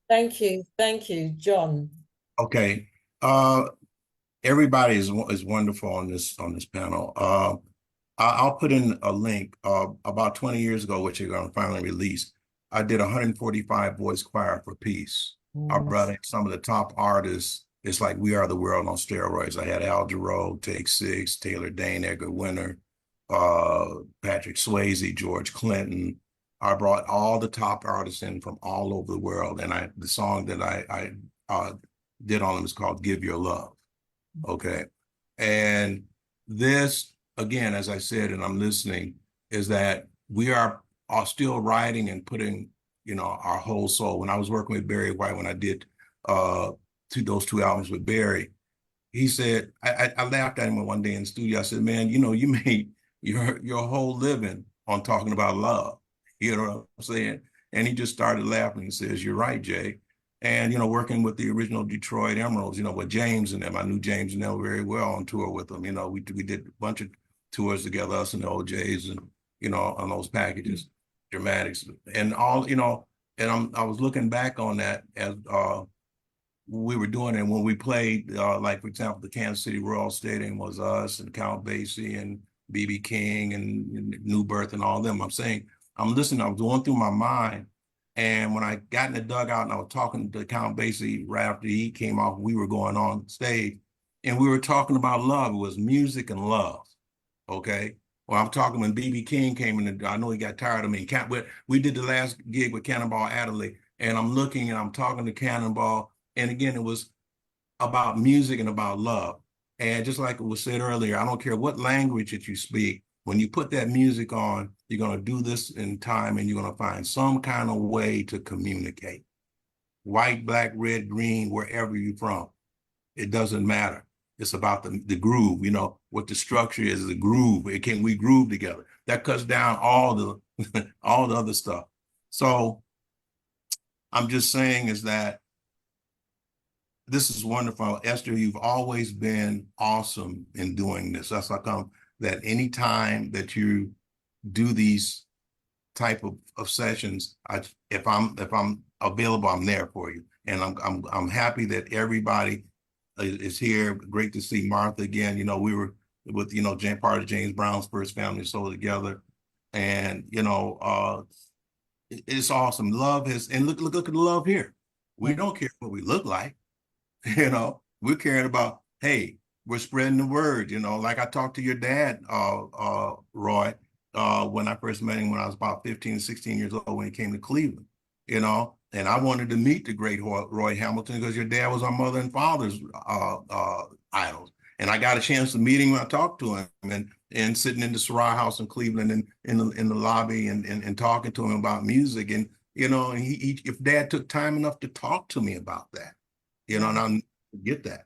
Thank you, John. Okay. Everybody is wonderful on this panel. I'll put in a link. About 20 years ago, which you're going to finally release, I did 145 voice choir for peace. I brought in some of the top artists. It's like We Are the World on steroids. I had Al Jarreau, Take Six, Taylor Dane, Edgar Winter, Patrick Swayze, George Clinton. I brought all the top artists in from all over the world, and the song that I did on them is called "Give Your Love." Okay. And this, again, as I said, and I'm listening, is that we are still writing and putting, our whole soul. When I was working with Barry White, when I did those two albums with Barry, he said, I laughed at him one day in the studio. I said, man, you made your whole living on talking about love. You know what I'm saying? And he just started laughing and says, you're right, Jay. And, working with the original Detroit Emeralds, with James and them, I knew James and them very well on tour with them. We did a bunch of tours together, us and the OJs, and, on those packages, dramatics and all, and I was looking back on that as we were doing it when we played, like, for example, the Kansas City Royal Stadium was us and Count Basie and B.B. King and New Birth and all of them. I'm listening, I was going through my mind. And when I got in the dugout and I was talking to Count Basie right after he came off, we were going on stage and we were talking about love. It was music and love. Okay. Well, I'm talking when B.B. King came in, I know he got tired of me. We did the last gig with Cannonball Adderley, and I'm looking and I'm talking to Cannonball. And again, it was about music and about love. And just like it was said earlier, I don't care what language that you speak, when you put that music on, you're going to do this in time and you're going to find some kind of way to communicate. White, black, red, green, wherever you're from. It doesn't matter. It's about the groove, what the structure is, the groove. Can we groove together? That cuts down all the all the other stuff. So I'm just saying is that this is wonderful. Esther, you've always been awesome in doing this. That's how come that anytime that you do these type of sessions, if I'm available, I'm there for you. And I'm happy that everybody is here. Great to see Martha again. We were with, part of James Brown's First Family Soul together. And, it's awesome. Love and look at the love here. We don't care what we look like. We're caring about, hey, we're spreading the word, like I talked to your dad, Roy, when I first met him when I was about 15, 16 years old when he came to Cleveland, and I wanted to meet the great Roy Hamilton because your dad was our mother and father's idols. And I got a chance to meet him when I talked to him and sitting in the Surratt House in Cleveland and in the lobby and talking to him about music. And, and he if dad took time enough to talk to me about that, and I get that.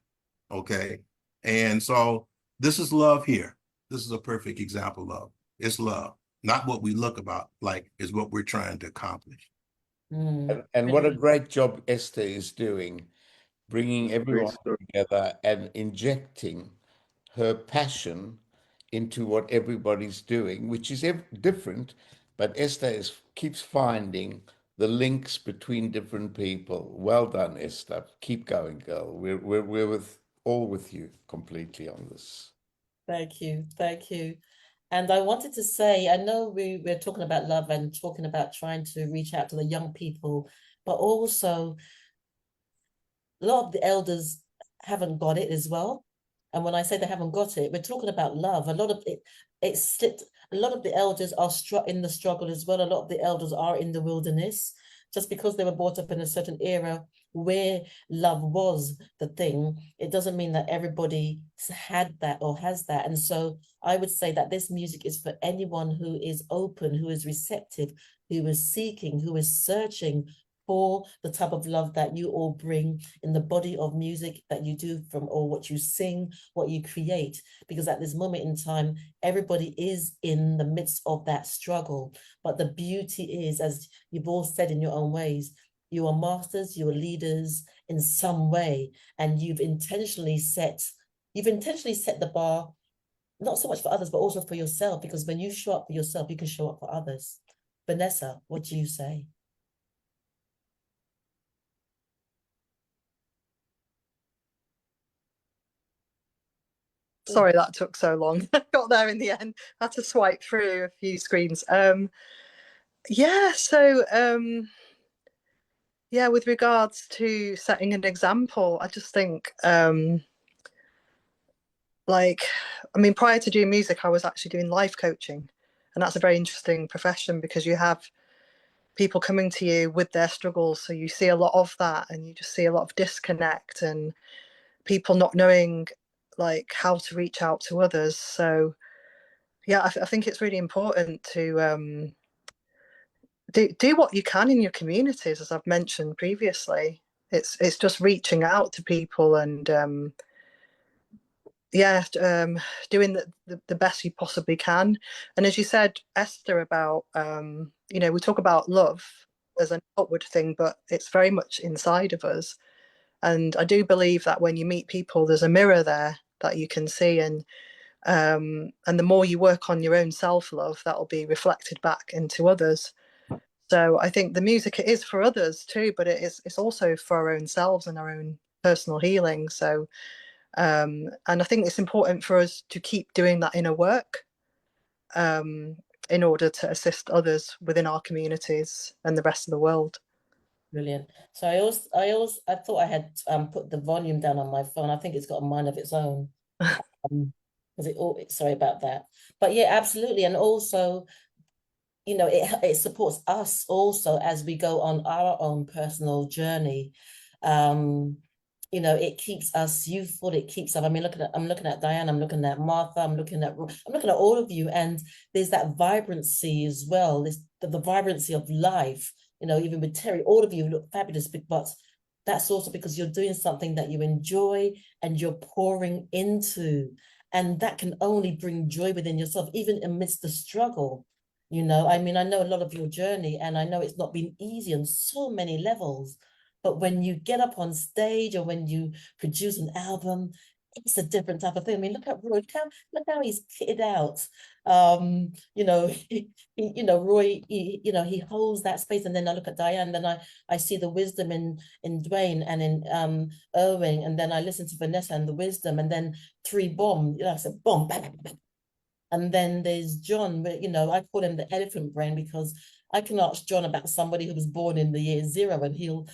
Okay. And so this is love here. This is a perfect example of it's love. not what we look about like is what we're trying to accomplish. And what a great job Esther is doing, bringing That's a great everyone story. together and injecting her passion into what everybody's doing, which is different, but Esther keeps finding the links between different people. Well done, Esther. Keep going, girl. We're all with you completely on this. Thank you. Thank you. And I wanted to say, I know we're talking about love and talking about trying to reach out to the young people, but also a lot of the elders haven't got it as well. And when I say they haven't got it, we're talking about love. A lot of it's slipped. A lot of the elders are in the struggle as well. A lot of the elders are in the wilderness just because they were brought up in a certain era where love was the thing. It doesn't mean that everybody had that or has that. And so I would say that this music is for anyone who is open, who is receptive, who is seeking, who is searching for the type of love that you all bring in the body of music that you do from, or what you sing, what you create. Because at this moment in time, everybody is in the midst of that struggle. But the beauty is, as you've all said in your own ways, you are masters, you are leaders in some way, and you've intentionally set the bar, not so much for others, but also for yourself, because when you show up for yourself, you can show up for others. Vanessa, what do you say? Sorry that took so long. Got there in the end. Had to swipe through a few screens. Yeah, so yeah, with regards to setting an example, I just think like, I mean, prior to doing music, I was actually doing life coaching, and that's a very interesting profession because you have people coming to you with their struggles, so you see a lot of that, and you just see a lot of disconnect and people not knowing like how to reach out to others. So yeah, I think it's really important to do what you can in your communities, as I've mentioned previously. It's just reaching out to people and yeah, doing the best you possibly can. And as you said, Esther, about you know, we talk about love as an outward thing, but it's very much inside of us. And I do believe that when you meet people, there's a mirror there that you can see, and the more you work on your own self-love, that'll be reflected back into others. So I think the music, it is for others too, but it's also for our own selves and our own personal healing. So and I think it's important for us to keep doing that inner work in order to assist others within our communities and the rest of the world. Brilliant. So I thought I had put the volume down on my phone. I think it's got a mind of its own. Sorry about that. But yeah, absolutely. And also, you know, it supports us also as we go on our own personal journey. You know, it keeps us youthful. It keeps us. I mean, I'm looking at Diane. I'm looking at Martha. I'm looking at all of you, and there's that vibrancy as well. This the vibrancy of life. You know, even with Teri, all of you look fabulous, but that's also because you're doing something that you enjoy and you're pouring into, and that can only bring joy within yourself, even amidst the struggle. You know, I mean, I know a lot of your journey, and I know it's not been easy on so many levels. But when you get up on stage or when you produce an album, it's a different type of thing. I mean, look at Roy. Look how he's kitted out. You know, you know, Roy. You know, he holds that space. And then I look at Diane. Then I see the wisdom in Dwayne and in Irving. And then I listen to Vanessa and the wisdom. And then three bomb. You know, I said bomb. Bang, bang, bang. And then there's John, but you know, I call him the elephant brain because I can ask John about somebody who was born in the year 0 and he'll.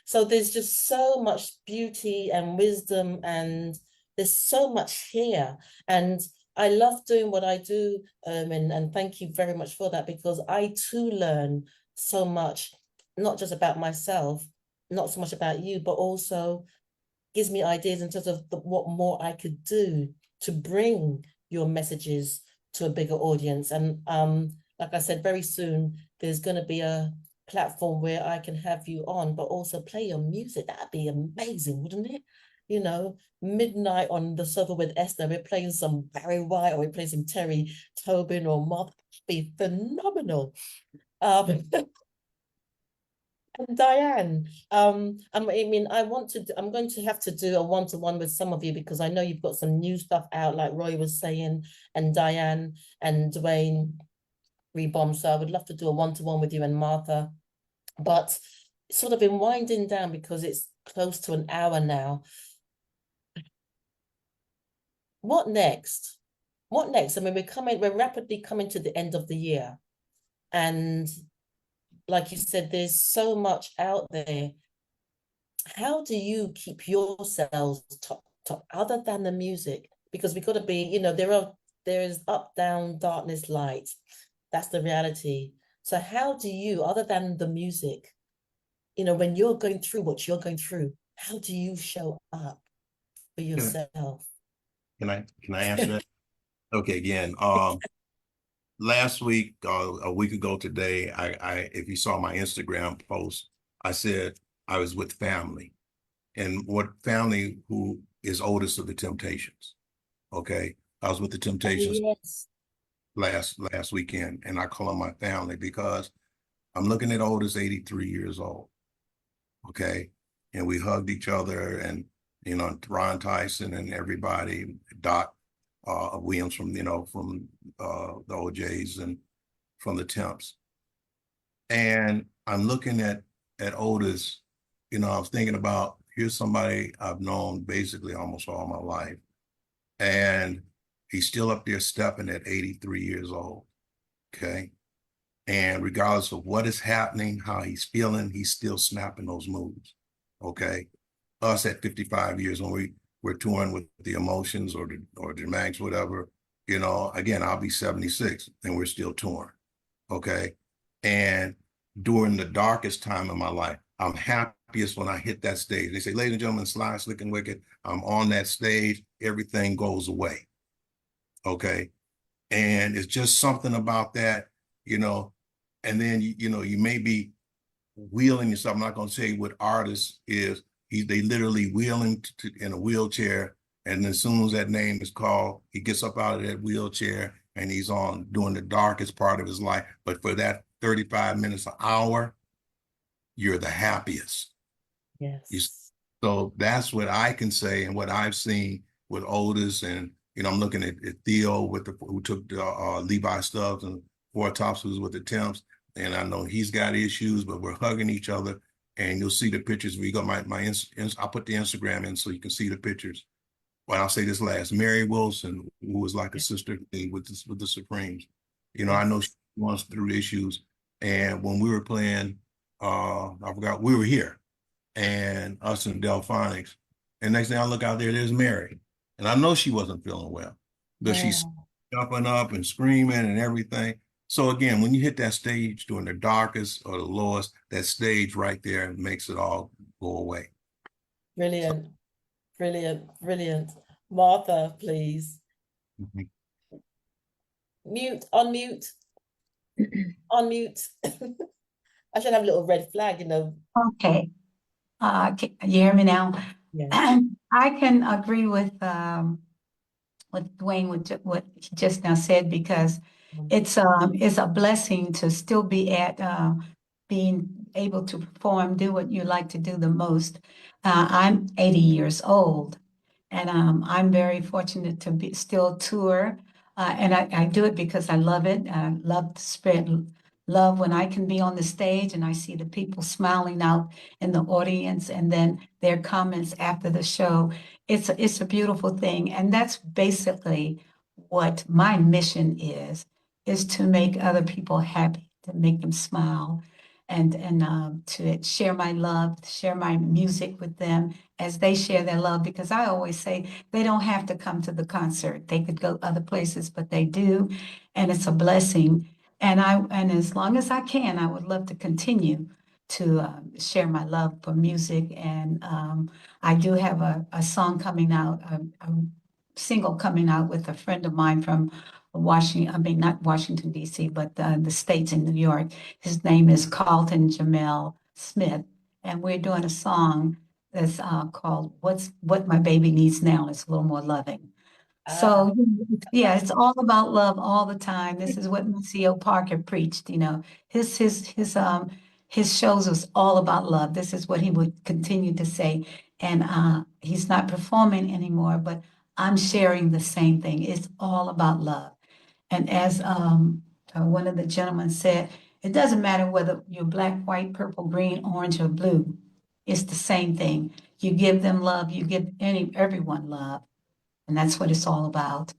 So there's just so much beauty and wisdom, and there's so much here. And I love doing what I do, and thank you very much for that, because I too learn so much, not just about myself, not so much about you, but also gives me ideas in terms of what more I could do to bring your messages to a bigger audience. And like I said, very soon there's going to be a platform where I can have you on, but also play your music. That'd be amazing, wouldn't it? you know, midnight on the sofa with Esther, we're playing some Barry White, or we're playing some Teri, Tobin, or Martha. Be phenomenal. And Diane, I mean, I'm going to have to do a one-to-one with some of you because I know you've got some new stuff out, like Roy was saying, and Diane and Dwayne Rebomb. So I would love to do a one-to-one with you and Martha. But sort of in winding down because it's close to an hour now. What next? What next? I mean, we're rapidly coming to the end of the year. And like you said, there's so much out there. How do you keep yourselves top other than the music? Because we've got to be, there is up, down, darkness, light. That's the reality. So how do you, other than the music, when you're going through what you're going through, how do you show up for yourself? Can I answer that? Okay, again, last week, a week ago today, if you saw my Instagram post, I said I was with family, and what family who is oldest of the Temptations. Okay, I was with the Temptations. Oh, yes. last weekend, and I call them my family because I'm looking at oldest 83 years old. Okay, and we hugged each other, and Ron Tyson and everybody, Doc Williams from the OJs and from the Temps. And I'm looking at Otis, I was thinking about, here's somebody I've known basically almost all my life. And he's still up there stepping at 83 years old, okay? And regardless of what is happening, how he's feeling, he's still snapping those moves, okay? Us at 55 years, when we're touring with the Emotions or the Mags, whatever, again, I'll be 76 and we're still touring, okay? And during the darkest time of my life, I'm happiest when I hit that stage. They say, ladies and gentlemen, Sly, Slick and Wicked, I'm on that stage, everything goes away, okay? And it's just something about that, and then, you may be wheeling yourself. I'm not going to say what artist is. They literally wheeling in a wheelchair. And as soon as that name is called, he gets up out of that wheelchair and he's on doing the darkest part of his life. But for that 35 minutes, an hour, you're the happiest. Yes. So that's what I can say, and what I've seen with Otis, and I'm looking at Theo who took Levi Stubbs, and Four Tops who's with the Temps, and I know he's got issues, but we're hugging each other. And you'll see the pictures. We got I'll put the Instagram in so you can see the pictures. Well, I'll say this last: Mary Wilson, who was like a sister with the Supremes. I know she wants through issues. And when we were playing, I forgot, we were here, and us and Delphonics. And next thing I look out there's Mary. And I know she wasn't feeling well, but she's jumping up and screaming and everything. So again, when you hit that stage during the darkest or the lowest, that stage right there makes it all go away. Brilliant, brilliant, brilliant. Martha, please. Mute, unmute, unmute. I should have a little red flag, Okay. Can you hear me now? Yeah. I can agree with Dwayne, what he just now said, because it's a blessing to still be at being able to perform, do what you like to do the most. I'm 80 years old, and I'm very fortunate to be still tour, and I do it because I love it. I love to spread love when I can be on the stage and I see the people smiling out in the audience, and then their comments after the show. It's a beautiful thing, and that's basically what my mission is to make other people happy, to make them smile, and to share my love, share my music with them as they share their love. Because I always say they don't have to come to the concert; they could go other places, but they do, and it's a blessing. And as long as I can, I would love to continue to share my love for music. And I do have a song coming out, a single coming out with a friend of mine from Washington, I mean, not Washington, D.C., but the States in New York. His name is Carlton Jamel Smith. And we're doing a song that's called What My Baby Needs Now. It's a little more loving. Ah, So yeah, it's all about love all the time. This is what Maceo Parker preached, you know. His shows was all about love. This is what he would continue to say. And he's not performing anymore, but I'm sharing the same thing. It's all about love. And as one of the gentlemen said, it doesn't matter whether you're black, white, purple, green, orange, or blue. It's the same thing. You give them love, you give everyone love. And that's what it's all about.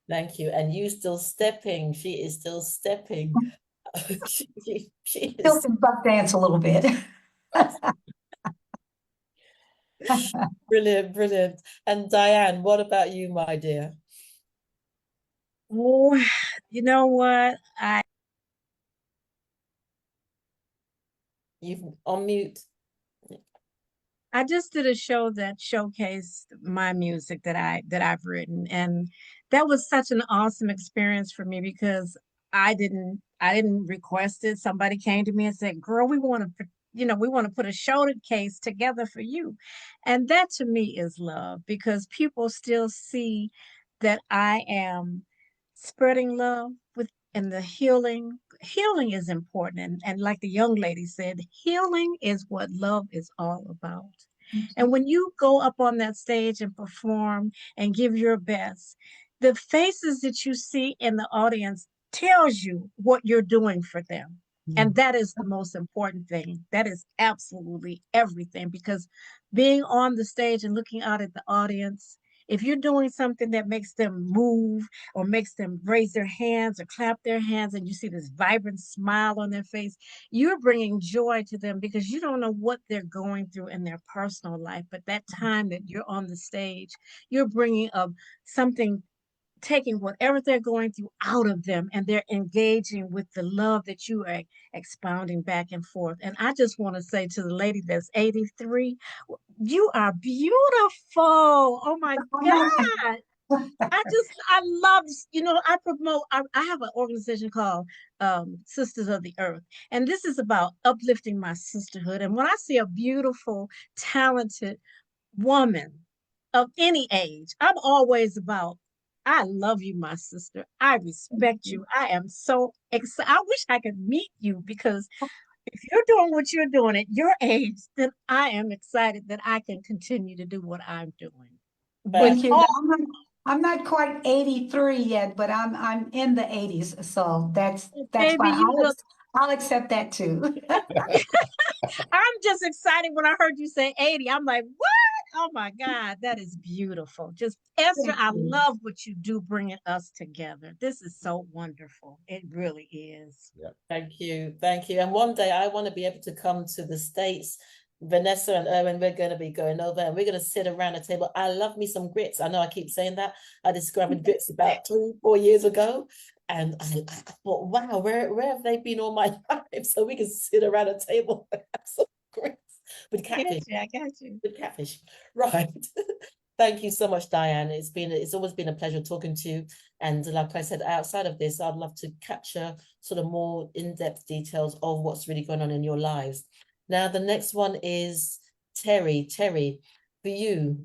thank you. And you still stepping. She is still stepping. She Still is can buck dance a little bit. brilliant, brilliant. And Diane, what about you, my dear? Oh, you know what? You've on mute. I just did a show that showcased my music that I've written, and that was such an awesome experience for me because I didn't request it. Somebody came to me and said, "Girl, we want to we want to put a showcase together for you," and that to me is love because people still see that I am spreading love with and the healing is important, and like the young lady said, healing is what love is all about. And when you go up on that stage and perform and give your best, the faces that you see in the audience tells you what you're doing for them. And that is the most important thing. That is absolutely everything because being on the stage and looking out at the audience, if you're doing something that makes them move or makes them raise their hands or clap their hands and you see this vibrant smile on their face, you're bringing joy to them because you don't know what they're going through in their personal life. But that time that you're on the stage, you're bringing up something, taking whatever they're going through out of them, and they're engaging with the love that you are expounding back and forth. And I just want to say to the lady that's 83, you are beautiful. Oh my God. I love, I have an organization called Sisters of the Earth. And this is about uplifting my sisterhood. And when I see a beautiful, talented woman of any age, I'm always about, I love you, my sister. I respect you. I am so excited. I wish I could meet you because if you're doing what you're doing at your age, then I am excited that I can continue to do what I'm doing. With Thank you. all, I'm not quite 83 yet, but I'm in the 80s. So that's baby, fine. you look. I'll accept that too. I'm just excited when I heard you say 80. I'm like, what? Oh my God, that is beautiful. Just Esther, Thank I you. love what you do bringing us together. This is so wonderful. It really is. Thank you. Thank you. And one day I want to be able to come to the States. Vanessa and Erwin, we're going to be going over and we're going to sit around a table. I love me some grits. I know I keep saying that. I discovered grits about 3-4 years ago. And I thought, wow, where have they been all my life? So we can sit around a table and have some grits with catfish. I got you. With catfish. Right. Thank you so much, Diane. It's always been a pleasure talking to you. And like I said, outside of this, I'd love to capture sort of more in-depth details of what's really going on in your lives. Now, the next one is Teri. Teri, for you,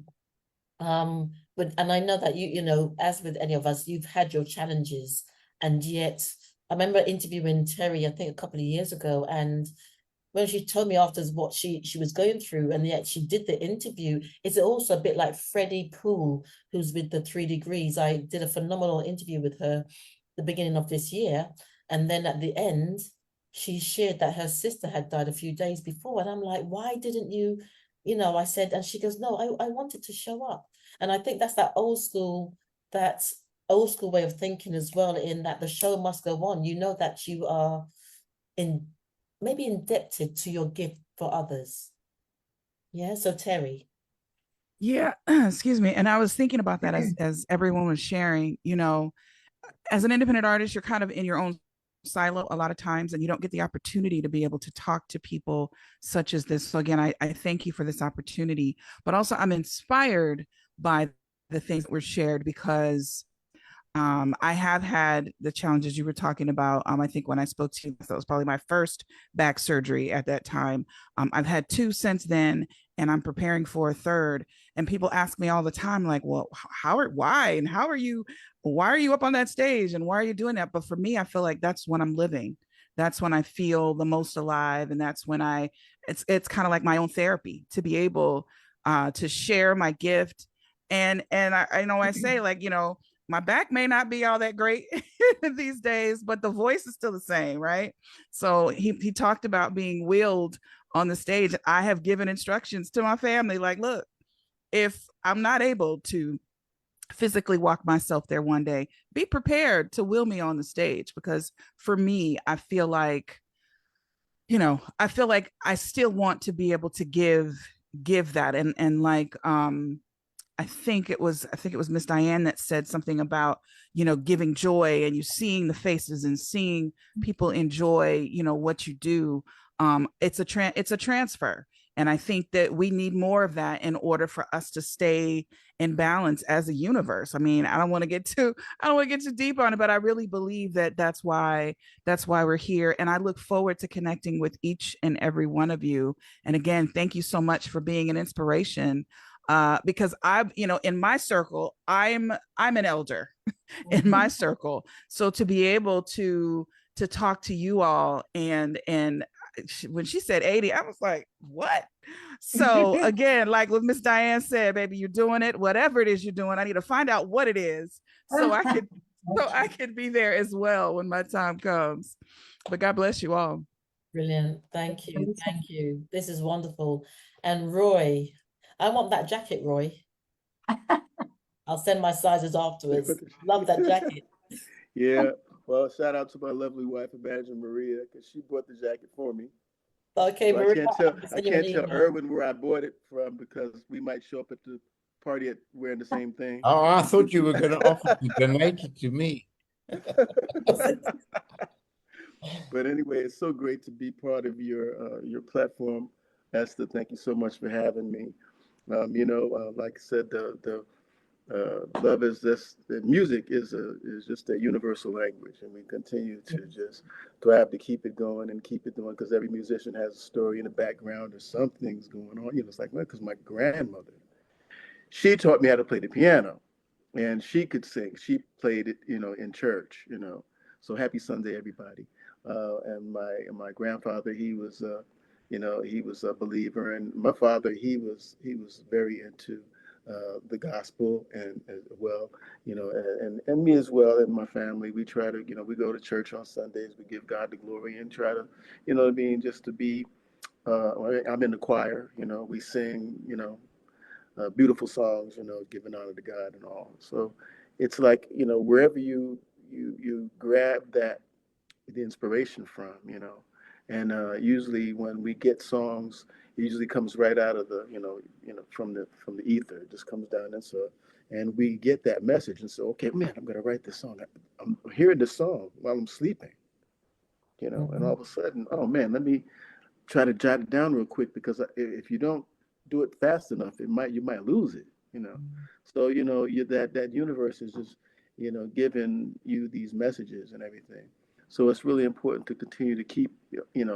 and I know that as with any of us, you've had your challenges, and yet I remember interviewing Teri, I think a couple of years ago, and when she told me afterwards what she was going through, and yet she did the interview, it's also a bit like Freddie Poole, who's with the 3 Degrees. I did a phenomenal interview with her the beginning of this year, and then at the end, she shared that her sister had died a few days before, and I'm like, why didn't you, I said, and she goes, no, I wanted to show up. And I think that's that old school way of thinking as well, in that the show must go on. You know that you are maybe indebted to your gift for others. Yeah, so Teri. Yeah, excuse me. And I was thinking about that as everyone was sharing, as an independent artist, you're kind of in your own silo a lot of times, and you don't get the opportunity to be able to talk to people such as this. So again, I thank you for this opportunity, but also I'm inspired by the things that were shared because I have had the challenges you were talking about. I think when I spoke to you, that was probably my first back surgery at that time. I've had two since then, and I'm preparing for a third. And people ask me all the time, like, well, why? And why are you up on that stage? And why are you doing that? But for me, I feel like that's when I'm living. That's when I feel the most alive. And that's when it's kind of like my own therapy to be able to share my gift. And I know I say, like, my back may not be all that great these days, but the voice is still the same, right? So he talked about being wheeled on the stage. I have given instructions to my family, like, look, if I'm not able to physically walk myself there one day, be prepared to wheel me on the stage, because for me, I feel like I still want to be able to give that. And like I think it was Miss Diane that said something about, giving joy, and you seeing the faces and seeing people enjoy, what you do. It's a transfer. And I think that we need more of that in order for us to stay in balance as a universe. I mean, I don't want to get too deep on it, but I really believe that that's why we're here. And I look forward to connecting with each and every one of you. And again, thank you so much for being an inspiration. Because in my circle, I'm an elder in my circle. So to be able to talk to you all, and when she said 80, I was like, what? So again, like what Miss Diane said, baby, you're doing it, whatever it is you're doing, I need to find out what it is so I could be there as well when my time comes. But God bless you all. Brilliant. Thank you. This is wonderful. And Roy, I want that jacket, Roy. I'll send my sizes afterwards. Love that jacket. Yeah. Well, shout out to my lovely wife, Imagine Maria, because she bought the jacket for me. Okay, So Maria, I can't tell Erwin where I bought it from, because we might show up at the party wearing the same thing. Oh, I thought you were going to offer to donate it to me. But anyway, it's so great to be part of your platform, Esther. Thank you so much for having me. Like I said, the love is this. The music is just a universal language, and we continue to just thrive to keep it going and keep it going, because every musician has a story in the background or something's going on. It's like, well, because my grandmother, she taught me how to play the piano, and she could sing. She played it, in church. So happy Sunday, everybody. And my grandfather, he was a believer, and my father, he was very into the gospel, and as well, and me as well, and my family. We try to, we go to church on Sundays. We give God the glory and try to, just to be. I'm in the choir. We sing, beautiful songs, giving honor to God and all. So it's like, wherever you grab the inspiration from, and usually when we get songs, it usually comes right out of the, from the ether. It just comes down, and we get that message, and so, okay, man, I'm gonna write this song. I'm hearing the song while I'm sleeping, and all of a sudden, oh man, let me try to jot it down real quick, because if you don't do it fast enough, you might lose it. So that universe is just giving you these messages and everything. So it's really important to continue to keep in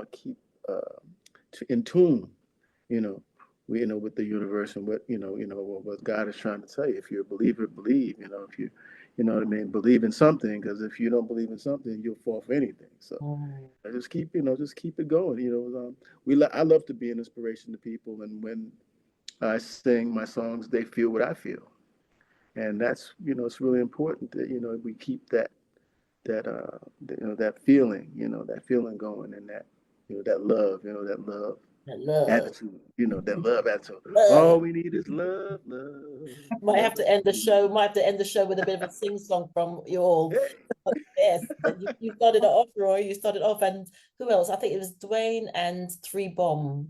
tune, with the universe, and what God is trying to tell you. If you're a believer, believe. If you what I mean, believe in something, because if you don't believe in something, you'll fall for anything. So just keep it going. I love to be an inspiration to people, and when I sing my songs, they feel what I feel, and that's it's really important that we keep that that feeling going, and that that love attitude, that love attitude. All we need is love. Might have to end the show. With a bit of a sing song from you all. Yes, you started it off, Roy. You started off, and who else? I think it was Dwayne and Three Bomb.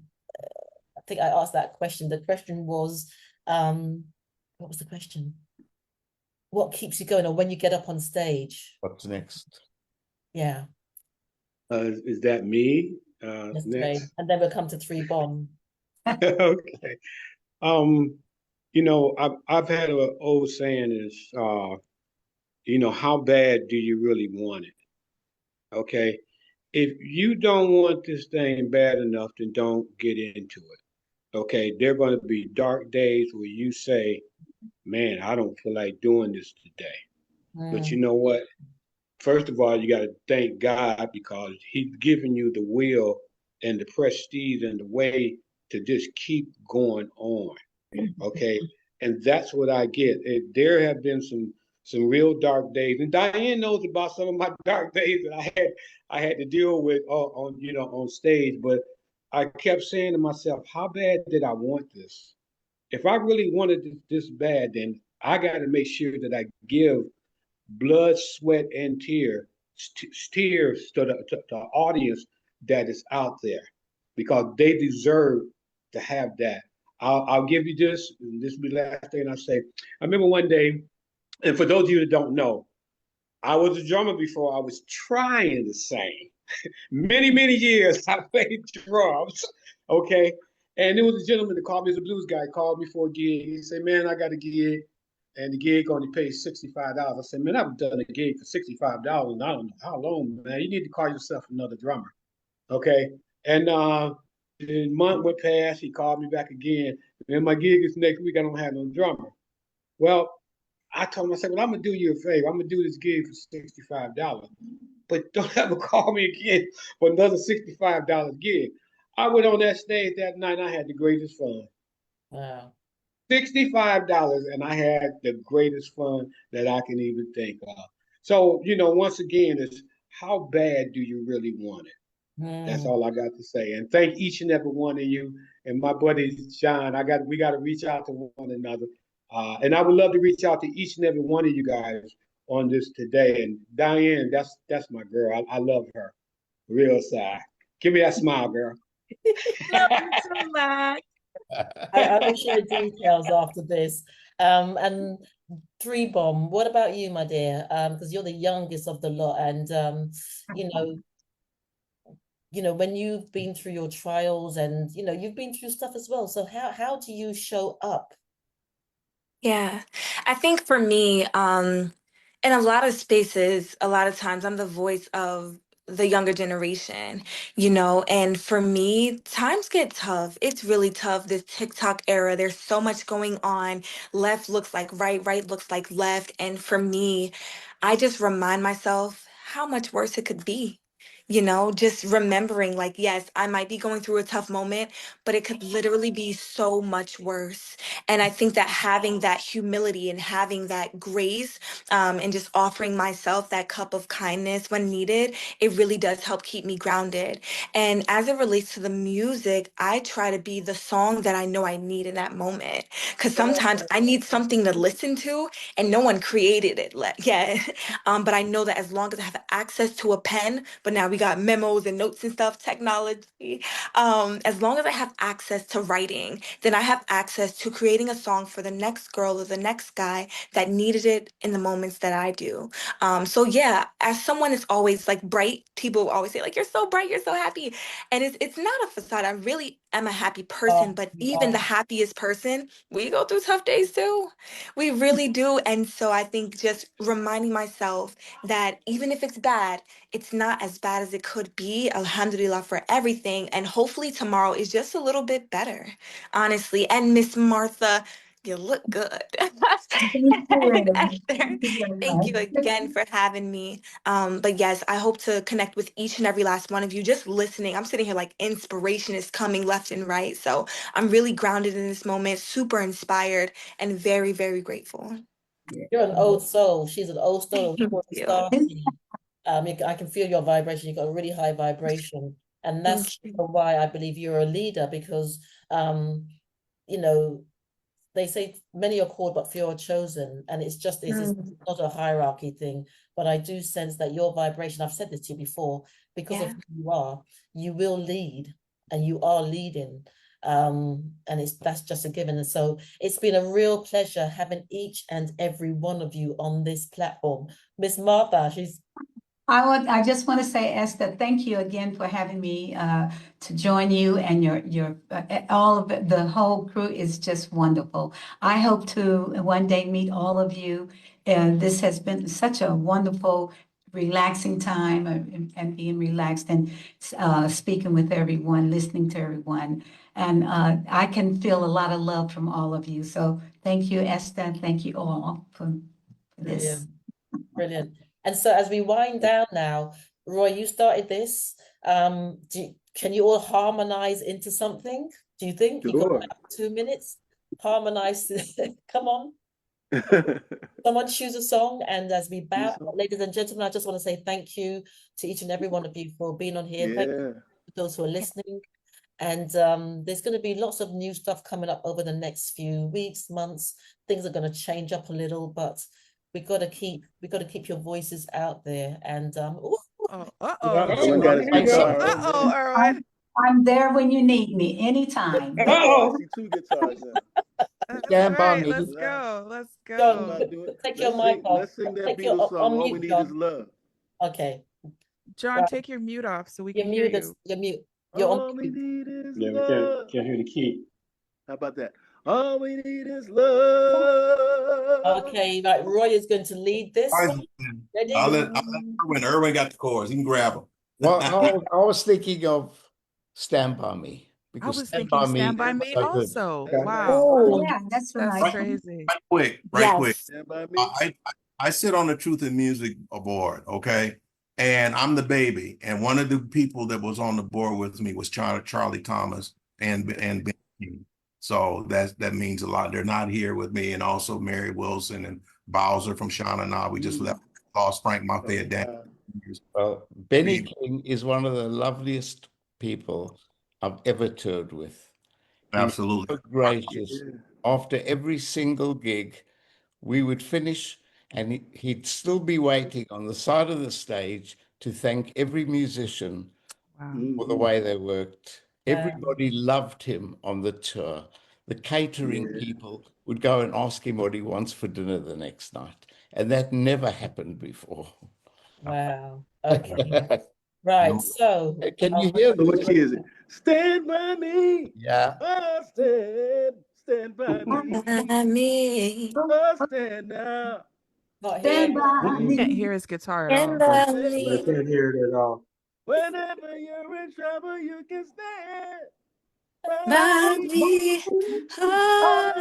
I think I asked that question. The question was, what was the question? What keeps you going, or when you get up on stage? What's next? Yeah. Is that me? Yes, Next. and then we'll come to Three Bomb. Okay. I've had an old saying is, how bad do you really want it? Okay. If you don't want this thing bad enough, then don't get into it. Okay. There are going to be dark days where you say, man, I don't feel like doing this today. But you know what? First of all, you got to thank God because He's given you the will and the prestige and the way to just keep going on. Okay. And that's what I get. There have been some real dark days. And Diane knows about some of my dark days that I had to deal with on stage. But I kept saying to myself, how bad did I want this? If I really wanted this bad, then I got to make sure that I give blood, sweat, and tears to the audience that is out there because they deserve to have that. I'll give you this, and this will be the last thing I say. I remember one day, and for those of you that don't know, I was a drummer before I was trying to sing. Many, many years I played drums, okay? And there was a gentleman that called me, as a blues guy, called me for a gig. He said, man, I got a gig, and the gig only pays $65. I said, man, I've done a gig for $65, and I don't know how long, man. You need to call yourself another drummer, okay? And the month went past, he called me back again, and my gig is next week, I don't have no drummer. Well, I told him, I said, well, I'm going to do you a favor. I'm going to do this gig for $65. But don't ever call me again for another $65 gig. I went on that stage that night and I had the greatest fun. Wow. $65 and I had the greatest fun that I can even think of. So, once again, it's how bad do you really want it? That's all I got to say. And thank each and every one of you. And my buddy John, we got to reach out to one another. And I would love to reach out to each and every one of you guys on this today. And Diane, that's my girl. I love her. Real side. Give me that smile, girl. Love you so much. I will share details after this. And Three Bomb, what about you, my dear? Because you're the youngest of the lot, and when you've been through your trials, and you've been through stuff as well. So how do you show up? Yeah, I think for me, in a lot of spaces, a lot of times I'm the voice of the younger generation, and for me, times get tough. It's really tough, this TikTok era. There's so much going on. Left looks like right, right looks like left. And for me, I just remind myself how much worse it could be. Just remembering, like, yes, I might be going through a tough moment, but it could literally be so much worse. And I think that having that humility and having that grace, and just offering myself that cup of kindness when needed, it really does help keep me grounded. And as it relates to the music, I try to be the song that I know I need in that moment. Because sometimes I need something to listen to, and no one created it yet. But I know that as long as I have access to a pen, but now we got memos and notes and stuff, technology. As long as I have access to writing, then I have access to creating a song for the next girl or the next guy that needed it in the moments that I do. So yeah, as someone is always like bright, people always say like, you're so bright, you're so happy. And it's not a facade. I really am a happy person, but even the happiest person, we go through tough days too. We really do. And so I think just reminding myself that even if it's bad, it's not as bad as it could be. Alhamdulillah for everything. And hopefully tomorrow is just a little bit better, honestly. And Miss Martha, you look good. And Esther, thank you again for having me. But yes, I hope to connect with each and every last one of you. Just listening, I'm sitting here like inspiration is coming left and right. So I'm really grounded in this moment, super inspired, and very, very grateful. You're an old soul. She's an old soul. Thank Of you. star seed. I can feel your vibration. You've got a really high vibration, and that's Thank you. why I believe you're a leader. Because you know, they say many are called, but few are chosen, and it's not a hierarchy thing. But I do sense that your vibration. I've said this to you before, because of Yeah. who you are, you will lead, and you are leading. And that's just a given. And so it's been a real pleasure having each and every one of you on this platform. Miss Martha, she's I just want to say, Esther, thank you again for having me to join you, and your all of the whole crew is just wonderful. I hope to one day meet all of you. And this has been such a wonderful, relaxing time, and being relaxed and speaking with everyone, listening to everyone. And I can feel a lot of love from all of you. So thank you, Esther. Thank you all for this. Brilliant. Brilliant. And so as we wind down now, Roy, you started this. Can you all harmonize into something? Do you think? You got Sure. about 2 minutes? Harmonize. Come on. Someone choose a song. And as we bow, ladies and gentlemen, I just want to say thank you to each and every one of you for being on here. Thank you to those who are listening. And there's going to be lots of new stuff coming up over the next few weeks, months. Things are going to change up a little, but we got to keep your voices out there. And Erwin got his guitar. Erwin. I'm there when you need me, anytime. I see 2 guitars now. Stand by Right, me. let's go. Let's John, go. take your mic off. Let's sing that Take your Beatles song. All we mute, need John. is love. Okay. John, Right. take your mute off so we You're can hear muted. you. You're mute. You're All on we mute. need is Yeah, we love. can't hear the key. How about that? All we need is love. Okay, right. Roy is going to lead this. Ready? I'll let Erwin. Erwin got the chorus. He can grab them. Well, I was thinking of Stand By Me. I Because was Stand thinking By Me Stand By is Me so good. also. That's Wow. Oh, Yeah, that's That's right. crazy. Right quick. yes. Stand by me. I sit on the Truth in Music board, okay? And I'm the baby. And one of the people that was on the board with me was Charlie Thomas and Ben King. So that means a lot. They're not here with me. And also Mary Wilson and Bowser from Shanana. We just lost Frank Mathia down. Well, Benny King is one of the loveliest people I've ever toured with. Absolutely. So gracious. After every single gig, we would finish and he'd still be waiting on the side of the stage to thank every musician for the way they worked. Everybody loved him on the tour. The catering people would go and ask him what he wants for dinner the next night. And that never happened before. Wow. Okay. Right. So Can you hear So what key is it? Stand by me. Yeah. Oh, stand by me. Oh, stand now. not Stand here. by You can't me. hear his guitar at all. I can't hear it at all. Whenever you're in trouble, you can stand By by me, oh,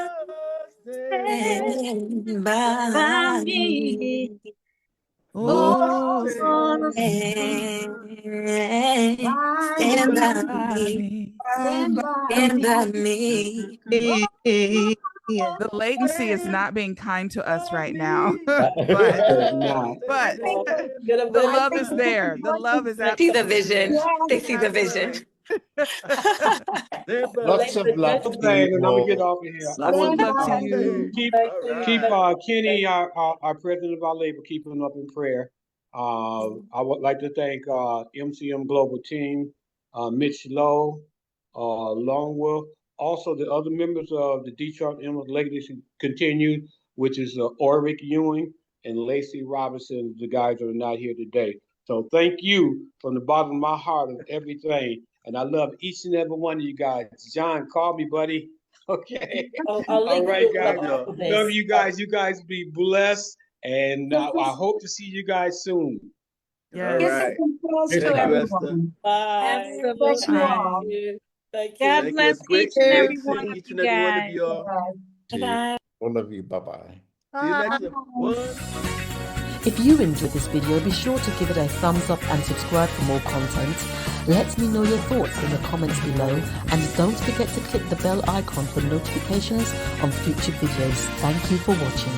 stand by By me, me. Oh, stand stand by by me, me. Stand by stand by me. me. Yeah. The latency is not being kind to us right now, But but Not. the love is there. The love is See the absolutely vision. there. They see the vision. Lots of love to Okay, you and I'm gonna get all. off of here. Lots of love to you. Keep Kenny, our president of our label, keep him up in prayer. I would like to thank MCM Global Team, Mitch Lowe, Longwell, also the other members of the Detroit Emerald Legacy Continued, which is Orrick Ewing and Lacey Robinson, the guys that are not here today. So thank you from the bottom of my heart of everything. And I love each and every one of you guys. John, call me, buddy. Okay. I'll All right, guys. love Love you guys. You guys be blessed. And I hope to see you guys soon. Yeah. All right. Thank you, everyone. Bye. Bless you Bye. all. Thank you. God Thank you. bless It's great, each and great every one seeing of each you and every one of guys. you all. Bye. All of you. Bye-bye. See you next time. One. If you enjoyed this video, be sure to give it a thumbs up and subscribe for more content. Let me know your thoughts in the comments below, and don't forget to click the bell icon for notifications on future videos. Thank you for watching.